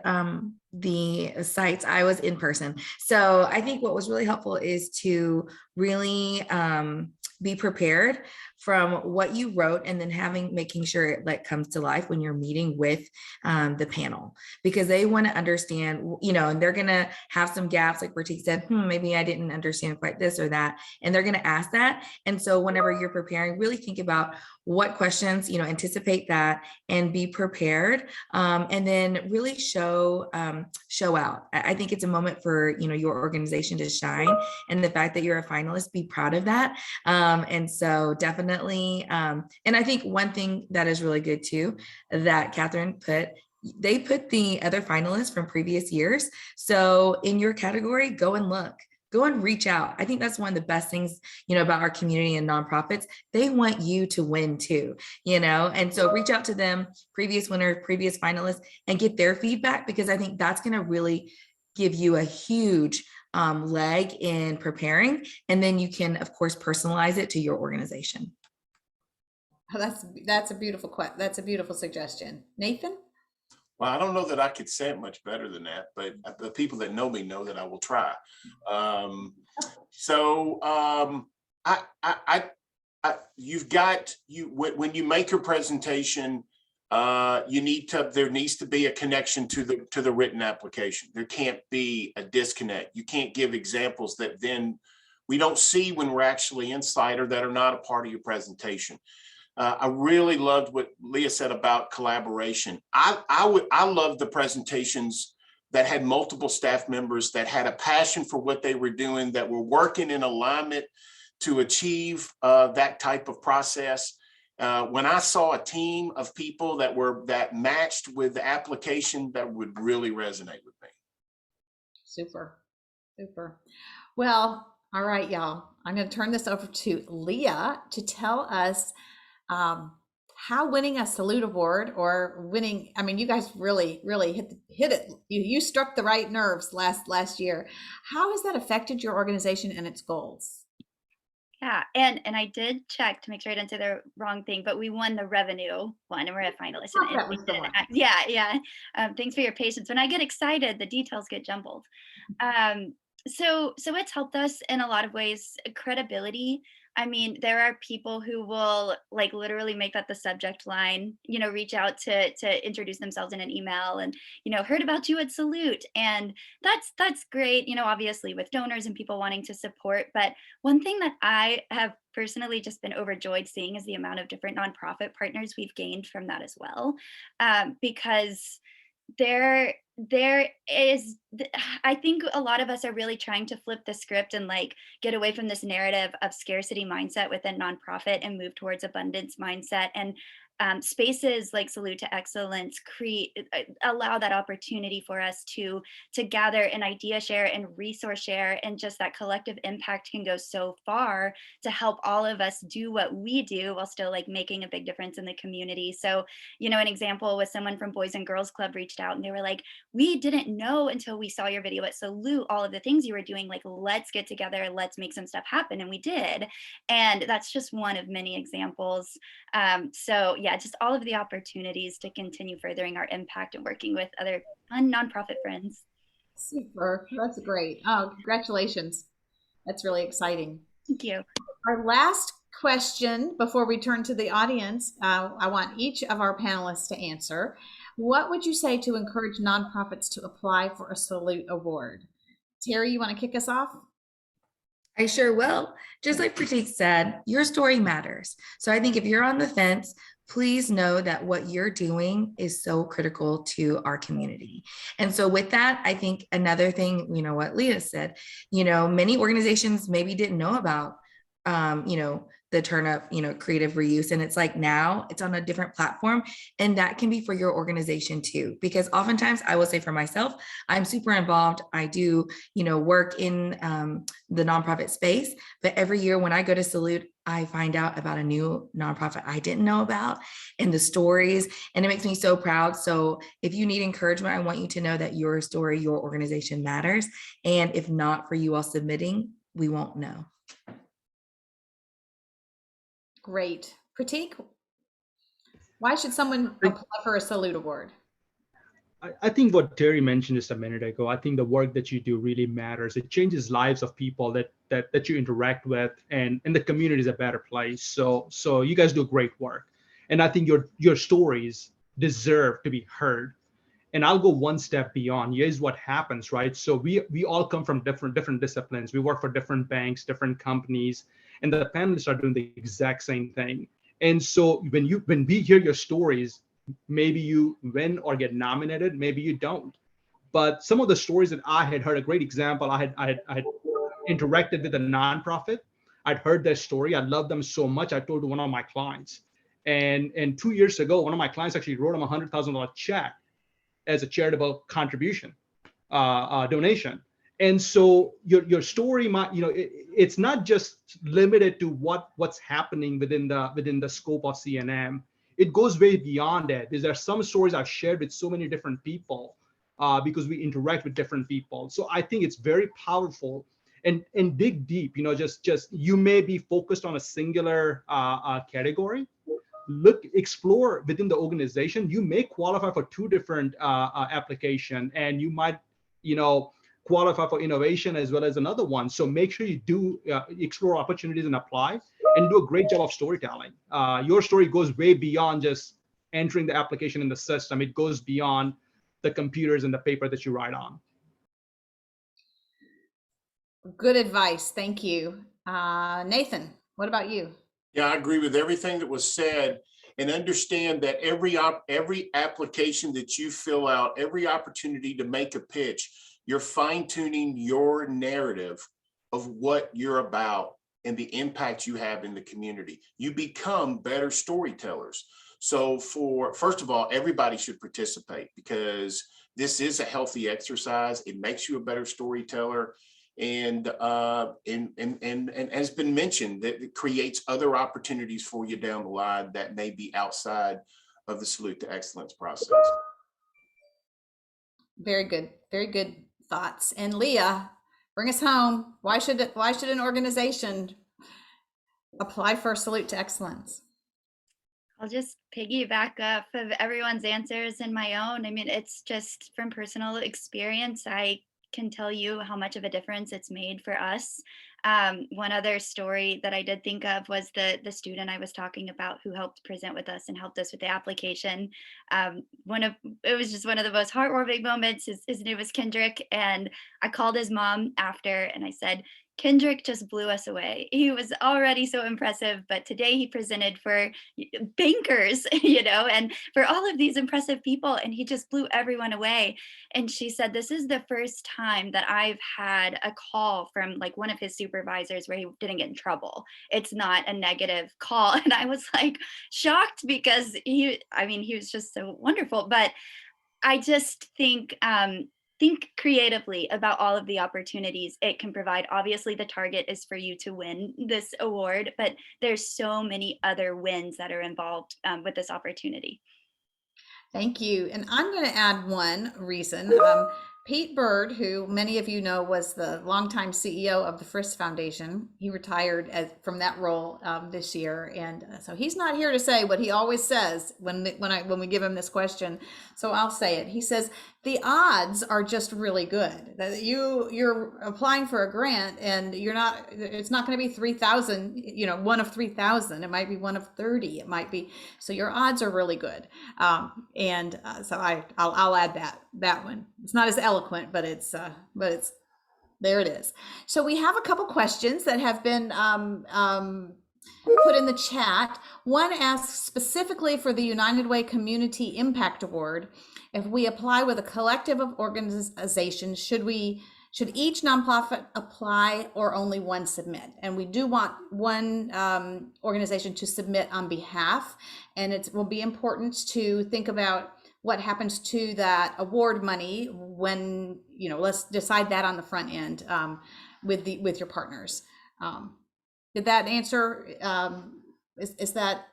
Speaker 8: the sites, I was in person. So I think what was really helpful is to really be prepared from what you wrote and then making sure it comes to life when you're meeting with the panel, because they want to understand, and they're going to have some gaps, like Pratik said, maybe I didn't understand quite this or that, and they're going to ask that. And so whenever you're preparing, really think about what questions, anticipate that and be prepared, and then really show out. I think it's a moment for, your organization to shine, and the fact that you're a finalist, be proud of that. And so definitely, and I think one thing that is really good too, that Catherine they put the other finalists from previous years. So in your category, go and look. Go and reach out. I think that's one of the best things, about our community and nonprofits. They want you to win too, and so reach out to them, previous winners, previous finalists, and get their feedback, because I think that's going to really give you a huge leg in preparing. And then you can, of course, personalize it to your organization.
Speaker 1: Oh, that's a beautiful suggestion. Nathan?
Speaker 3: Well, I don't know that I could say it much better than that, but the people that know me know that I will try. When you make your presentation, there needs to be a connection to the written application. There can't be a disconnect. You can't give examples that then we don't see when we're actually inside or that are not a part of your presentation. I really loved what Leah said about collaboration. I loved the presentations that had multiple staff members that had a passion for what they were doing, that were working in alignment to achieve that type of process. When I saw a team of people that matched with the application, that would really resonate with me.
Speaker 1: Super. Well, all right, y'all. I'm going to turn this over to Leah to tell us how winning a Salute Award or winning, you guys really hit it. You struck the right nerves last year. How has that affected your organization and its goals?
Speaker 6: Yeah, and I did check to make sure I didn't say the wrong thing, but we won the revenue one, and we're a finalist.
Speaker 1: That was the one.
Speaker 6: Yeah. Thanks for your patience. When I get excited, the details get jumbled. So it's helped us in a lot of ways. Credibility I mean, there are people who will like literally make that the subject line, reach out to introduce themselves in an email and, heard about you at Salute. And that's great, obviously with donors and people wanting to support. But one thing that I have personally just been overjoyed seeing is the amount of different nonprofit partners we've gained from that as well. Because there is I think a lot of us are really trying to flip the script and like get away from this narrative of scarcity mindset within nonprofit and move towards abundance mindset. And spaces like Salute to Excellence allow that opportunity for us to gather and idea share and resource share, and just that collective impact can go so far to help all of us do what we do while still like making a big difference in the community. So, an example was someone from Boys and Girls Club reached out and they were like, we didn't know until we saw your video at Salute all of the things you were doing. Like, let's get together, let's make some stuff happen. And we did. And that's just one of many examples. So yeah, just all of the opportunities to continue furthering our impact and working with other fun nonprofit friends.
Speaker 1: Super. That's great. Oh, congratulations. That's really exciting.
Speaker 6: Thank you.
Speaker 1: Our last question before we turn to the audience, I want each of our panelists to answer. What would you say to encourage nonprofits to apply for a Salute Award? Terry, you want to kick us off?
Speaker 8: I sure will. Just like Pratik said, your story matters. So I think if you're on the fence, please know that what you're doing is so critical to our community. And so with that, I think another thing, what Leah said, many organizations maybe didn't know about, the Turnup, creative reuse. And it's like now it's on a different platform, and that can be for your organization too. Because oftentimes I will say for myself, I'm super involved. I do, work in the nonprofit space, but every year when I go to Salute, I find out about a new nonprofit I didn't know about and the stories, and it makes me so proud. So if you need encouragement, I want you to know that your story, your organization matters. And if not for you all submitting, we won't know.
Speaker 1: Great. Pratik, why should someone apply for a Salute Award?
Speaker 7: I think what Terry mentioned just a minute ago, I think the work that you do really matters. It changes lives of people that you interact with, and the community is a better place. So you guys do great work. And I think your stories deserve to be heard. And I'll go one step beyond. Here's what happens, right? So we all come from different disciplines. We work for different banks, different companies, and the panelists are doing the exact same thing. And so when we hear your stories, maybe you win or get nominated, maybe you don't. But some of the stories that I had heard, a great example, I had interacted with a nonprofit. I'd heard their story. I loved them so much. I told one of my clients. And 2 years ago, one of my clients actually wrote him a $100,000 check as a charitable contribution, donation. And so your story might, it's not just limited to what's happening within the scope of CNM. It goes way beyond that. There are some stories I've shared with so many different people because we interact with different people. So I think it's very powerful, and dig deep. Just you may be focused on a singular category. Explore within the organization. You may qualify for 2 different application, and you might, qualify for innovation as well as another one. So make sure you do explore opportunities and apply, and do a great job of storytelling. Your story goes way beyond just entering the application in the system. It goes beyond the computers and the paper that you write on.
Speaker 1: Good advice. Thank you. Nathan, what about you?
Speaker 3: Yeah, I agree with everything that was said, and understand that every application that you fill out, every opportunity to make a pitch, you're fine-tuning your narrative of what you're about and the impact you have in the community. You become better storytellers. So first of all, everybody should participate, because this is a healthy exercise. It makes you a better storyteller. And has been mentioned, that it creates other opportunities for you down the line that may be outside of the Salute to Excellence process.
Speaker 1: Very good thoughts. And Leah, bring us home. Why should an organization apply for a Salute to Excellence?
Speaker 6: I'll just piggyback off of everyone's answers and my own. I mean, it's just from personal experience. I can tell you how much of a difference it's made for us. One other story that I did think of was the student I was talking about who helped present with us and helped us with the application. It was just one of the most heartwarming moments. His name was Kendrick, and I called his mom after and I said, Kendrick just blew us away. He was already so impressive, but today he presented for bankers, and for all of these impressive people, and he just blew everyone away. And she said, this is the first time that I've had a call from like one of his supervisors where he didn't get in trouble. It's not a negative call. And I was like shocked because he was just so wonderful. But I just think creatively about all of the opportunities it can provide. Obviously, the target is for you to win this award, but there's so many other wins that are involved with this opportunity.
Speaker 1: Thank you. And I'm going to add one reason. Pete Bird, who many of you know was the longtime CEO of the Frist Foundation, he retired from that role this year, and so he's not here to say what he always says when we give him this question. So I'll say it. He says the odds are just really good that you're applying for a grant, and it's not going to be 3,000. One of 3,000. It might be one of 30. It might be. So your odds are really good, so I'll add that one. It's not as eloquent, but it's there it is. So we have a couple questions that have been put in the chat. One asks specifically for the United Way Community Impact Award. If we apply with a collective of organizations, should each nonprofit apply or only one submit? And we do want one organization to submit on behalf, and it will be important to think about what happens to that award money when, let's decide that on the front end with your partners. Did that answer, is that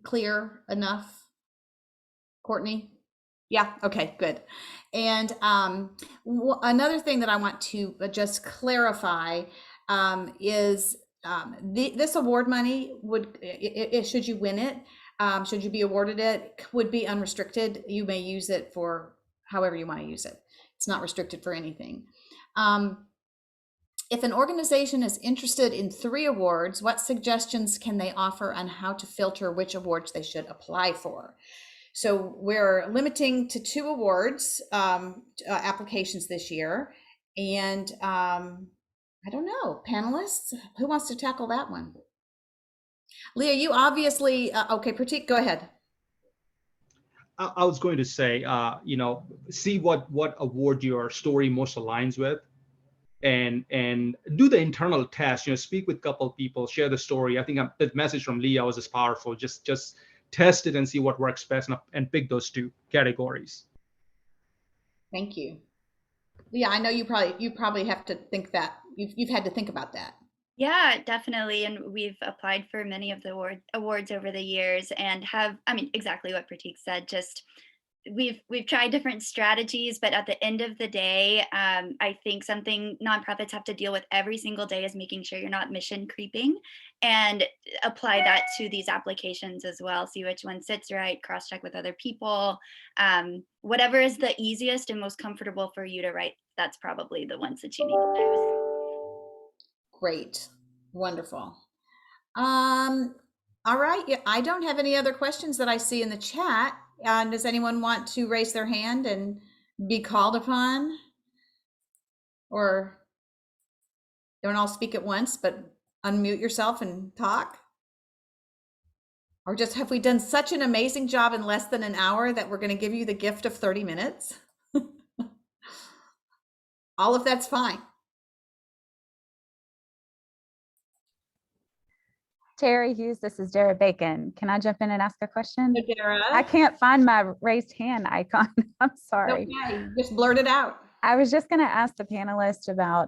Speaker 1: clear enough, Courtney? Yeah, okay, good. And another thing that I want to just clarify is this award money should you win it, should you be awarded it, would be unrestricted. You may use it for however you want to use it. It's not restricted for anything. If an organization is interested in 3 awards, what suggestions can they offer on how to filter which awards they should apply for? So we're limiting to 2 awards applications this year. And I don't know, panelists, who wants to tackle that one? Leah, you obviously, okay, Pratik, go ahead.
Speaker 7: I was going to say, see what award your story most aligns with, and do the internal test. Speak with a couple of people, share the story. I think the message from Leah was as powerful. Just test it and see what works best, and pick those 2 categories.
Speaker 1: Thank you. Leah, I know you probably have to think that you've had to think about that.
Speaker 6: Yeah, definitely. And we've applied for many of the awards over the years and exactly what Pratik said, just we've tried different strategies, but at the end of the day, I think something nonprofits have to deal with every single day is making sure you're not mission creeping, and apply that to these applications as well. See which one sits right, cross-check with other people. Whatever is the easiest and most comfortable for you to write, that's probably the ones that you need to choose.
Speaker 1: Great. Wonderful. All right. Yeah, I don't have any other questions that I see in the chat. Does anyone want to raise their hand and be called upon? Or don't all speak at once, but unmute yourself and talk? Or just have we done such an amazing job in less than an hour that we're going to give you the gift of 30 minutes? All of that's fine.
Speaker 9: Terry Hughes, this is Dara Bacon. Can I jump in and ask a question?
Speaker 1: Hey, Dara.
Speaker 9: I can't find my raised hand icon. I'm sorry.
Speaker 1: Okay, just blurt it out.
Speaker 9: I was just going to ask the panelists about,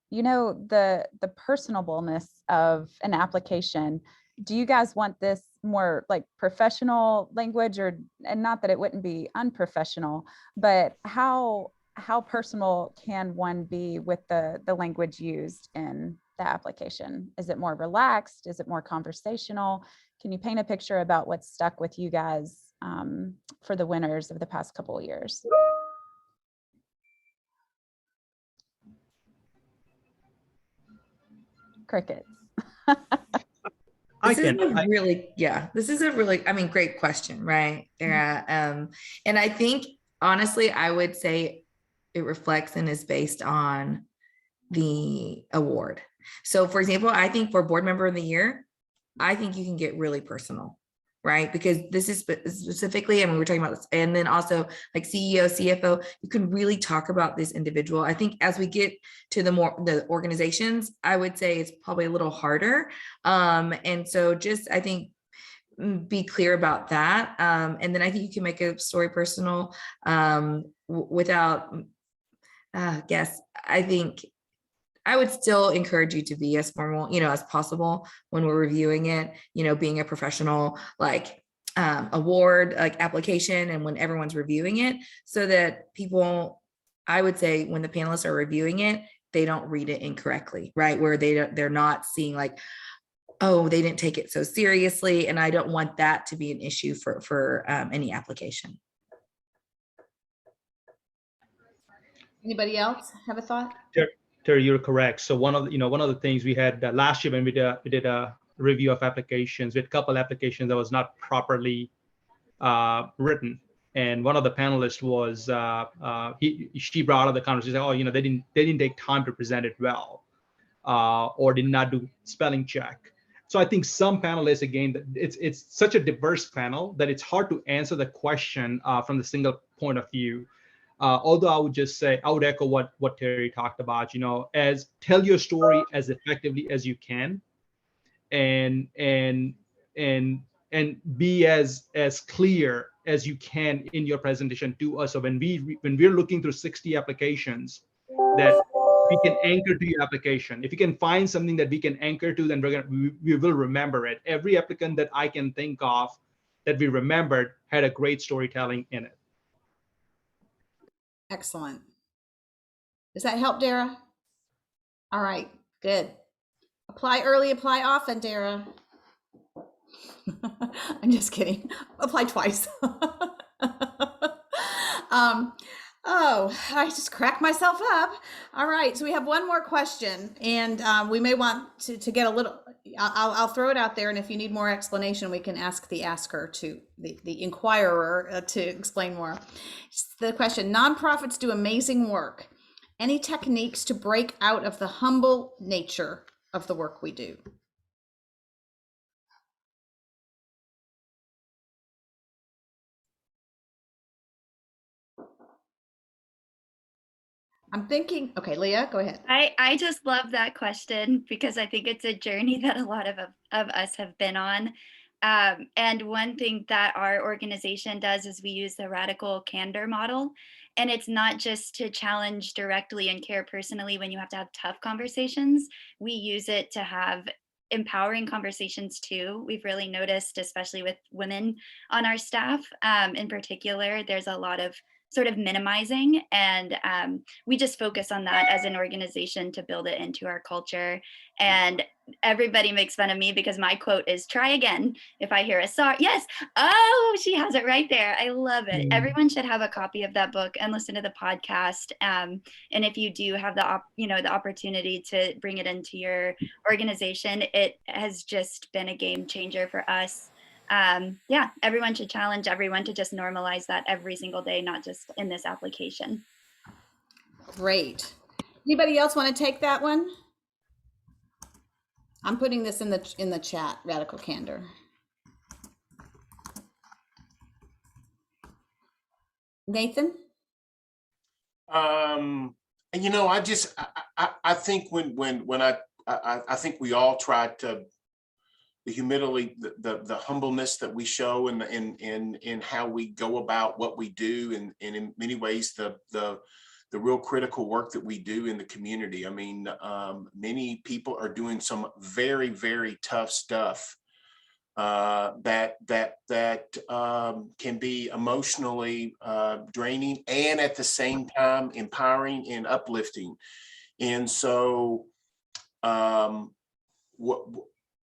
Speaker 9: the personableness of an application. Do you guys want this more like professional language, and not that it wouldn't be unprofessional, but how personal can one be with the language used in the application? Is it more relaxed? Is it more conversational? Can you paint a picture about what's stuck with you guys for the winners of the past couple of years? Crickets.
Speaker 8: This is a really, I mean, great question, right? And I think, honestly, I would say it reflects and is based on the award. So for example, I think for board member of the year, I think you can get really personal, right? Because this is specifically, I mean, we're talking about this, and then also like CEO, CFO, you can really talk about this individual. I think as we get to the organizations, I would say it's probably a little harder. And so just, I think, be clear about that. And then I think you can make a story personal without, guess, I think I would still encourage you to be as formal, as possible when we're reviewing it, being a professional, like award, like application, and when everyone's reviewing it, so that people, I would say when the panelists are reviewing it, they don't read it incorrectly, right? Where they're not seeing like, oh, they didn't take it so seriously. And I don't want that to be an issue for any application.
Speaker 1: Anybody else have a thought?
Speaker 7: Terry, you're correct. So one of the things we had last year when we did a review of applications, we had a couple applications that was not properly written, and one of the panelists was she brought up the conversation. Oh, they didn't take time to present it well, or did not do spelling check. So I think some panelists, again, it's such a diverse panel that it's hard to answer the question from the single point of view. Although I would just say, I would echo what Terry talked about, as tell your story as effectively as you can, and be as clear as you can in your presentation to us. So when we're looking through 60 applications, that we can anchor to your application. If you can find something that we can anchor to, then we will remember it. Every applicant that I can think of that we remembered had a great storytelling in it.
Speaker 1: Excellent. Does that help, Dara? All right, good. Apply early, apply often, Dara. I'm just kidding. Apply twice. I just cracked myself up. All right, so we have one more question, and we may want to get a little, I'll throw it out there, and if you need more explanation, we can ask the asker to, the inquirer to explain more. The question, nonprofits do amazing work. Any techniques to break out of the humble nature of the work we do? I'm thinking, okay, Leah, go ahead.
Speaker 6: I just love that question because I think it's a journey that a lot of us have been on. And one thing that our organization does is we use the radical candor model. And it's not just to challenge directly and care personally when you have to have tough conversations. We use it to have empowering conversations too. We've really noticed, especially with women on our staff in particular, there's a lot of sort of minimizing, and we just focus on that as an organization to build it into our culture. And everybody makes fun of me because my quote is try again. If I hear a sorry, yes, oh, she has it right there. I love it. Everyone should have a copy of that book and listen to the podcast. And if you do have the opportunity to bring it into your organization, it has just been a game changer for us. Yeah, everyone should challenge everyone to just normalize that every single day, not just in this application.
Speaker 1: Great. Anybody else want to take that one? I'm putting this in the chat, radical candor. Nathan?
Speaker 3: I think I think we all try to, the humility, the humbleness that we show in how we go about what we do, and in many ways the real critical work that we do in the community. I mean, many people are doing some very, very tough stuff that can be emotionally draining and at the same time empowering and uplifting. And so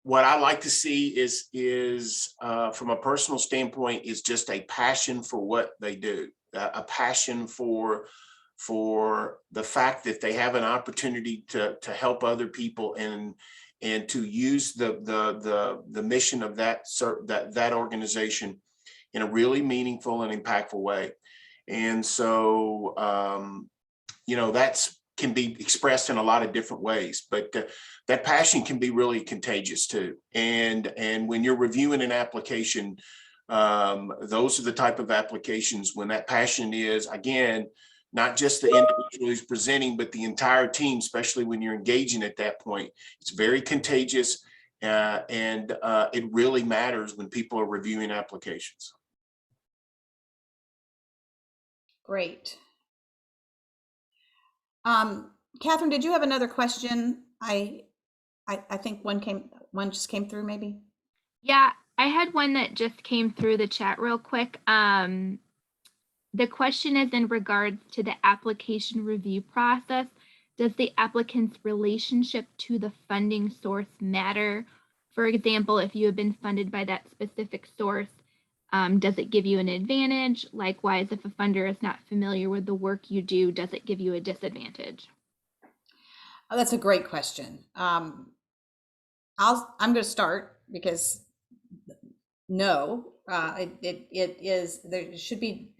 Speaker 3: what I like to see is from a personal standpoint, is just a passion for what they do, a passion for for the fact that they have an opportunity to help other people and to use the mission of that organization in a really meaningful and impactful way. And so, that's can be expressed in a lot of different ways, but that passion can be really contagious too. And when you're reviewing an application, those are the type of applications when that passion is, again, not just the individual who's presenting, but the entire team, especially when you're engaging at that point. It's very contagious, and it really matters when people are reviewing applications.
Speaker 1: Great. Catherine, did you have another question? I think one just came through maybe.
Speaker 5: Yeah, I had one that just came through the chat real quick. The question is in regards to the application review process. Does the applicant's relationship to the funding source matter? For example, if you have been funded by that specific source, does it give you an advantage? Likewise, if a funder is not familiar with the work you do, does it give you a disadvantage?
Speaker 1: Oh, that's a great question. I'm going to start because no, it is, there should be,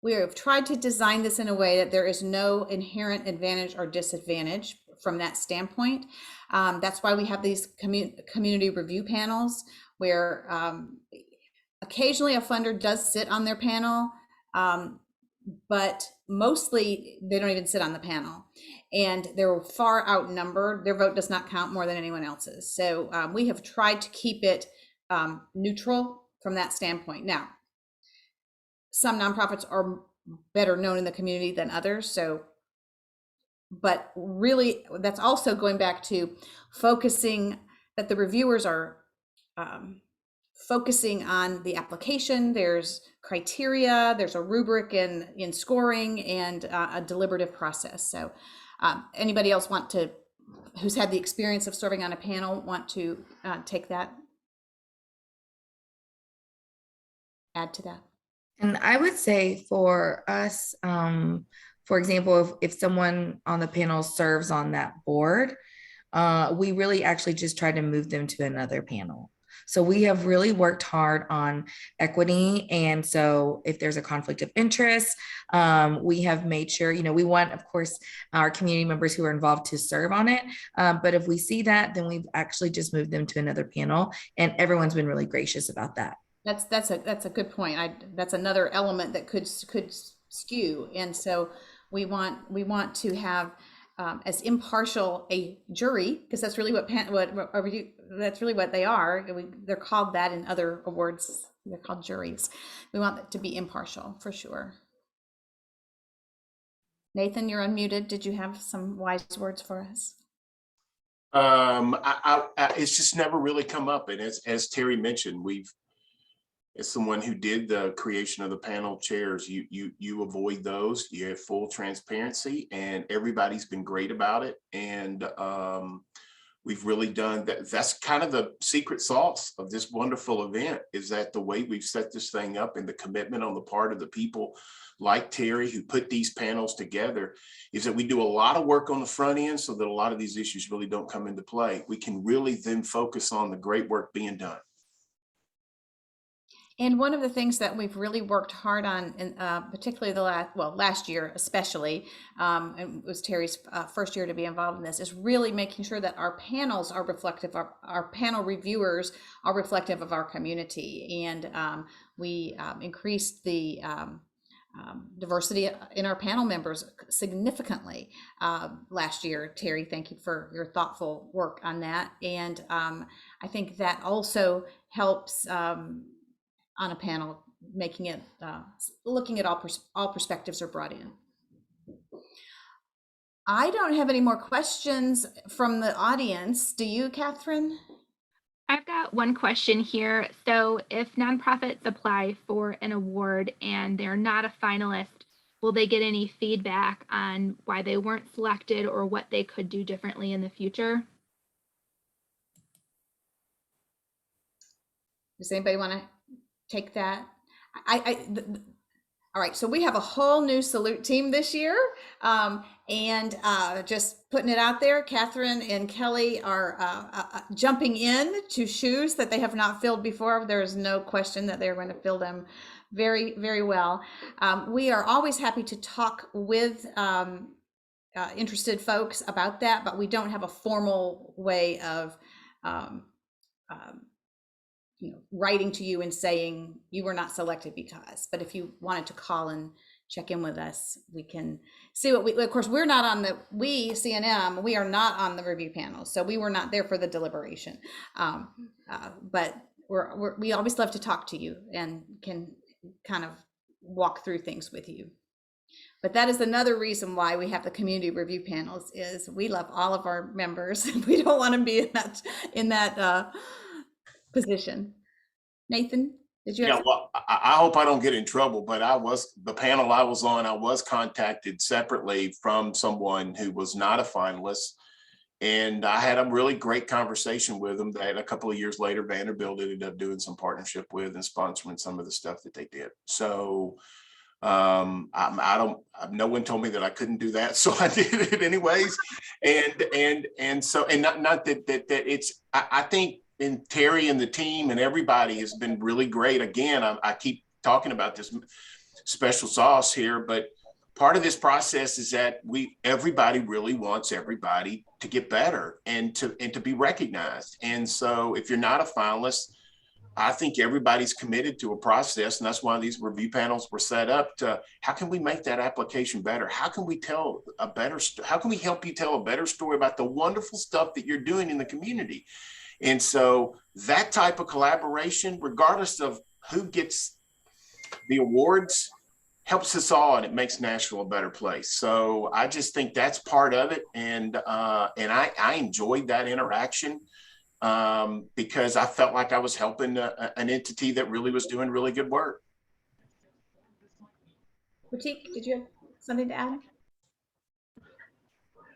Speaker 1: we have tried to design this in a way that there is no inherent advantage or disadvantage from that standpoint. That's why we have these community review panels where occasionally a funder does sit on their panel, but mostly they don't even sit on the panel, and they're far outnumbered. Their vote does not count more than anyone else's. So we have tried to keep it neutral from that standpoint. Now, some nonprofits are better known in the community than others. So, but really, that's also going back to focusing that the reviewers are focusing on the application. There's criteria, there's a rubric in scoring, and a deliberative process. So anybody else who's had the experience of serving on a panel, want to take that? Add to that?
Speaker 8: And I would say for us, for example, if someone on the panel serves on that board, we really actually just try to move them to another panel. So we have really worked hard on equity. And so if there's a conflict of interest, we have made sure, we want, of course, our community members who are involved to serve on it. But if we see that, then we've actually just moved them to another panel, and everyone's been really gracious about that.
Speaker 1: That's a good point. That's another element that could skew. And so we want to have as impartial a jury, because that's really that's really what they are. They're called that in other awards. They're called juries. We want it to be impartial for sure. Nathan, you're unmuted. Did you have some wise words for us?
Speaker 3: It's just never really come up. And as Terry mentioned, as someone who did the creation of the panel chairs, you avoid those. You have full transparency, and everybody's been great about it. And we've really done that. That's kind of the secret sauce of this wonderful event, is that the way we've set this thing up and the commitment on the part of the people like Terry who put these panels together is that we do a lot of work on the front end so that a lot of these issues really don't come into play. We can really then focus on the great work being done.
Speaker 1: And one of the things that we've really worked hard on, and particularly last year especially, and it was Terry's first year to be involved in this, is really making sure that our panels are reflective, our panel reviewers are reflective of our community. And we increased the diversity in our panel members significantly last year. Terry, thank you for your thoughtful work on that. And I think that also helps on a panel, making it looking at all perspectives are brought in. I don't have any more questions from the audience. Do you, Catherine?
Speaker 5: I've got one question here. So if nonprofits apply for an award and they're not a finalist, will they get any feedback on why they weren't selected or what they could do differently in the future?
Speaker 1: Does anybody want to take that? All right, so we have a whole new salute team this year. And just putting it out there, Catherine and Kelly are jumping in to shoes that they have not filled before. There is no question that they're going to fill them very, very well. We are always happy to talk with interested folks about that, but we don't have a formal way of writing to you and saying you were not selected because. But if you wanted to call and check in with us, we can see what of course, we're not on CNM, we are not on the review panel. So we were not there for the deliberation. But we always love to talk to you and can kind of walk through things with you. But that is another reason why we have the community review panels, is we love all of our members and we don't want to be in that position. Nathan, did you?
Speaker 3: Yeah, well, I hope I don't get in trouble, but the panel I was on, I was contacted separately from someone who was not a finalist. And I had a really great conversation with them that a couple of years later, Vanderbilt ended up doing some partnership with and sponsoring some of the stuff that they did. So no one told me that I couldn't do that, so I did it anyways. And so not that it's, I think, and Terry and the team and everybody has been really great. Again, I keep talking about this special sauce here, but part of this process is that everybody really wants everybody to get better and to be recognized. And so if you're not a finalist, I think everybody's committed to a process, and that's why these review panels were set up to, how can we make that application better? How can we how can we help you tell a better story about the wonderful stuff that you're doing in the community? And so that type of collaboration, regardless of who gets the awards, helps us all, and it makes Nashville a better place. So I just think that's part of it. And I enjoyed that interaction because I felt like I was helping an entity that really was doing really good work.
Speaker 1: Pratik, did you have something to add?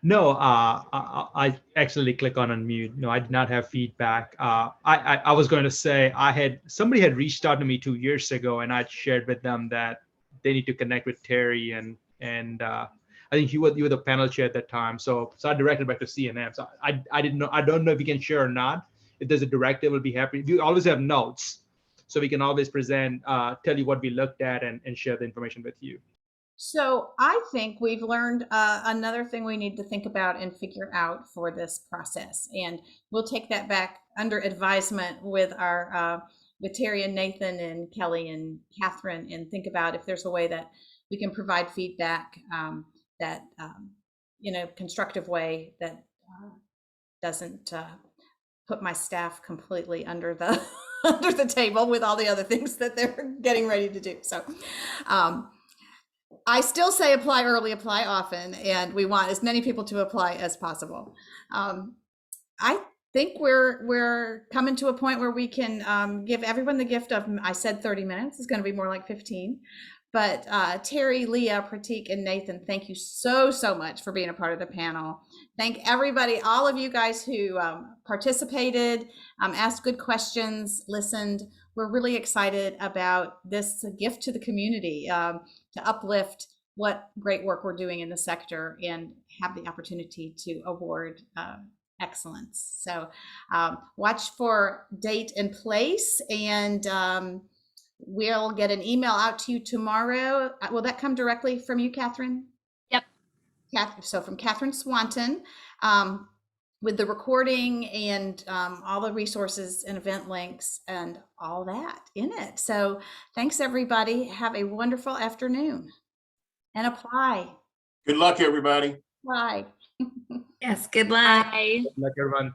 Speaker 7: No, I accidentally click on unmute. No, I did not have feedback. I was going to say somebody had reached out to me 2 years ago, and I'd shared with them that they need to connect with Terry, and I think you were the panel chair at that time. So I directed back to CNM. So I didn't know. I don't know if you can share or not. If there's a directive, we'll be happy. We always have notes, so we can always present, tell you what we looked at, and share the information with you.
Speaker 1: So I think we've learned another thing we need to think about and figure out for this process, and we'll take that back under advisement with with Terry and Nathan and Kelly and Catherine, and think about if there's a way that we can provide feedback that in a constructive way that doesn't put my staff completely under the under the table with all the other things that they're getting ready to do. So. I still say apply early, apply often, and we want as many people to apply as possible. I think we're coming to a point where we can give everyone the gift of, I said 30 minutes, it's going to be more like 15. But Terry, Leah, Pratik, and Nathan, thank you so much for being a part of the panel. Thank everybody, all of you guys who participated, asked good questions, listened. We're really excited about this gift to the community to uplift what great work we're doing in the sector and have the opportunity to award excellence. So watch for date and place, and we'll get an email out to you tomorrow. Will that come directly from you, Catherine?
Speaker 5: Yep.
Speaker 1: So from Catherine Swanton, with the recording and all the resources and event links and all that in it. So thanks, everybody. Have a wonderful afternoon and apply.
Speaker 3: Good luck, everybody.
Speaker 1: Bye.
Speaker 8: Yes, good luck.
Speaker 5: Bye.
Speaker 7: Good luck, everyone.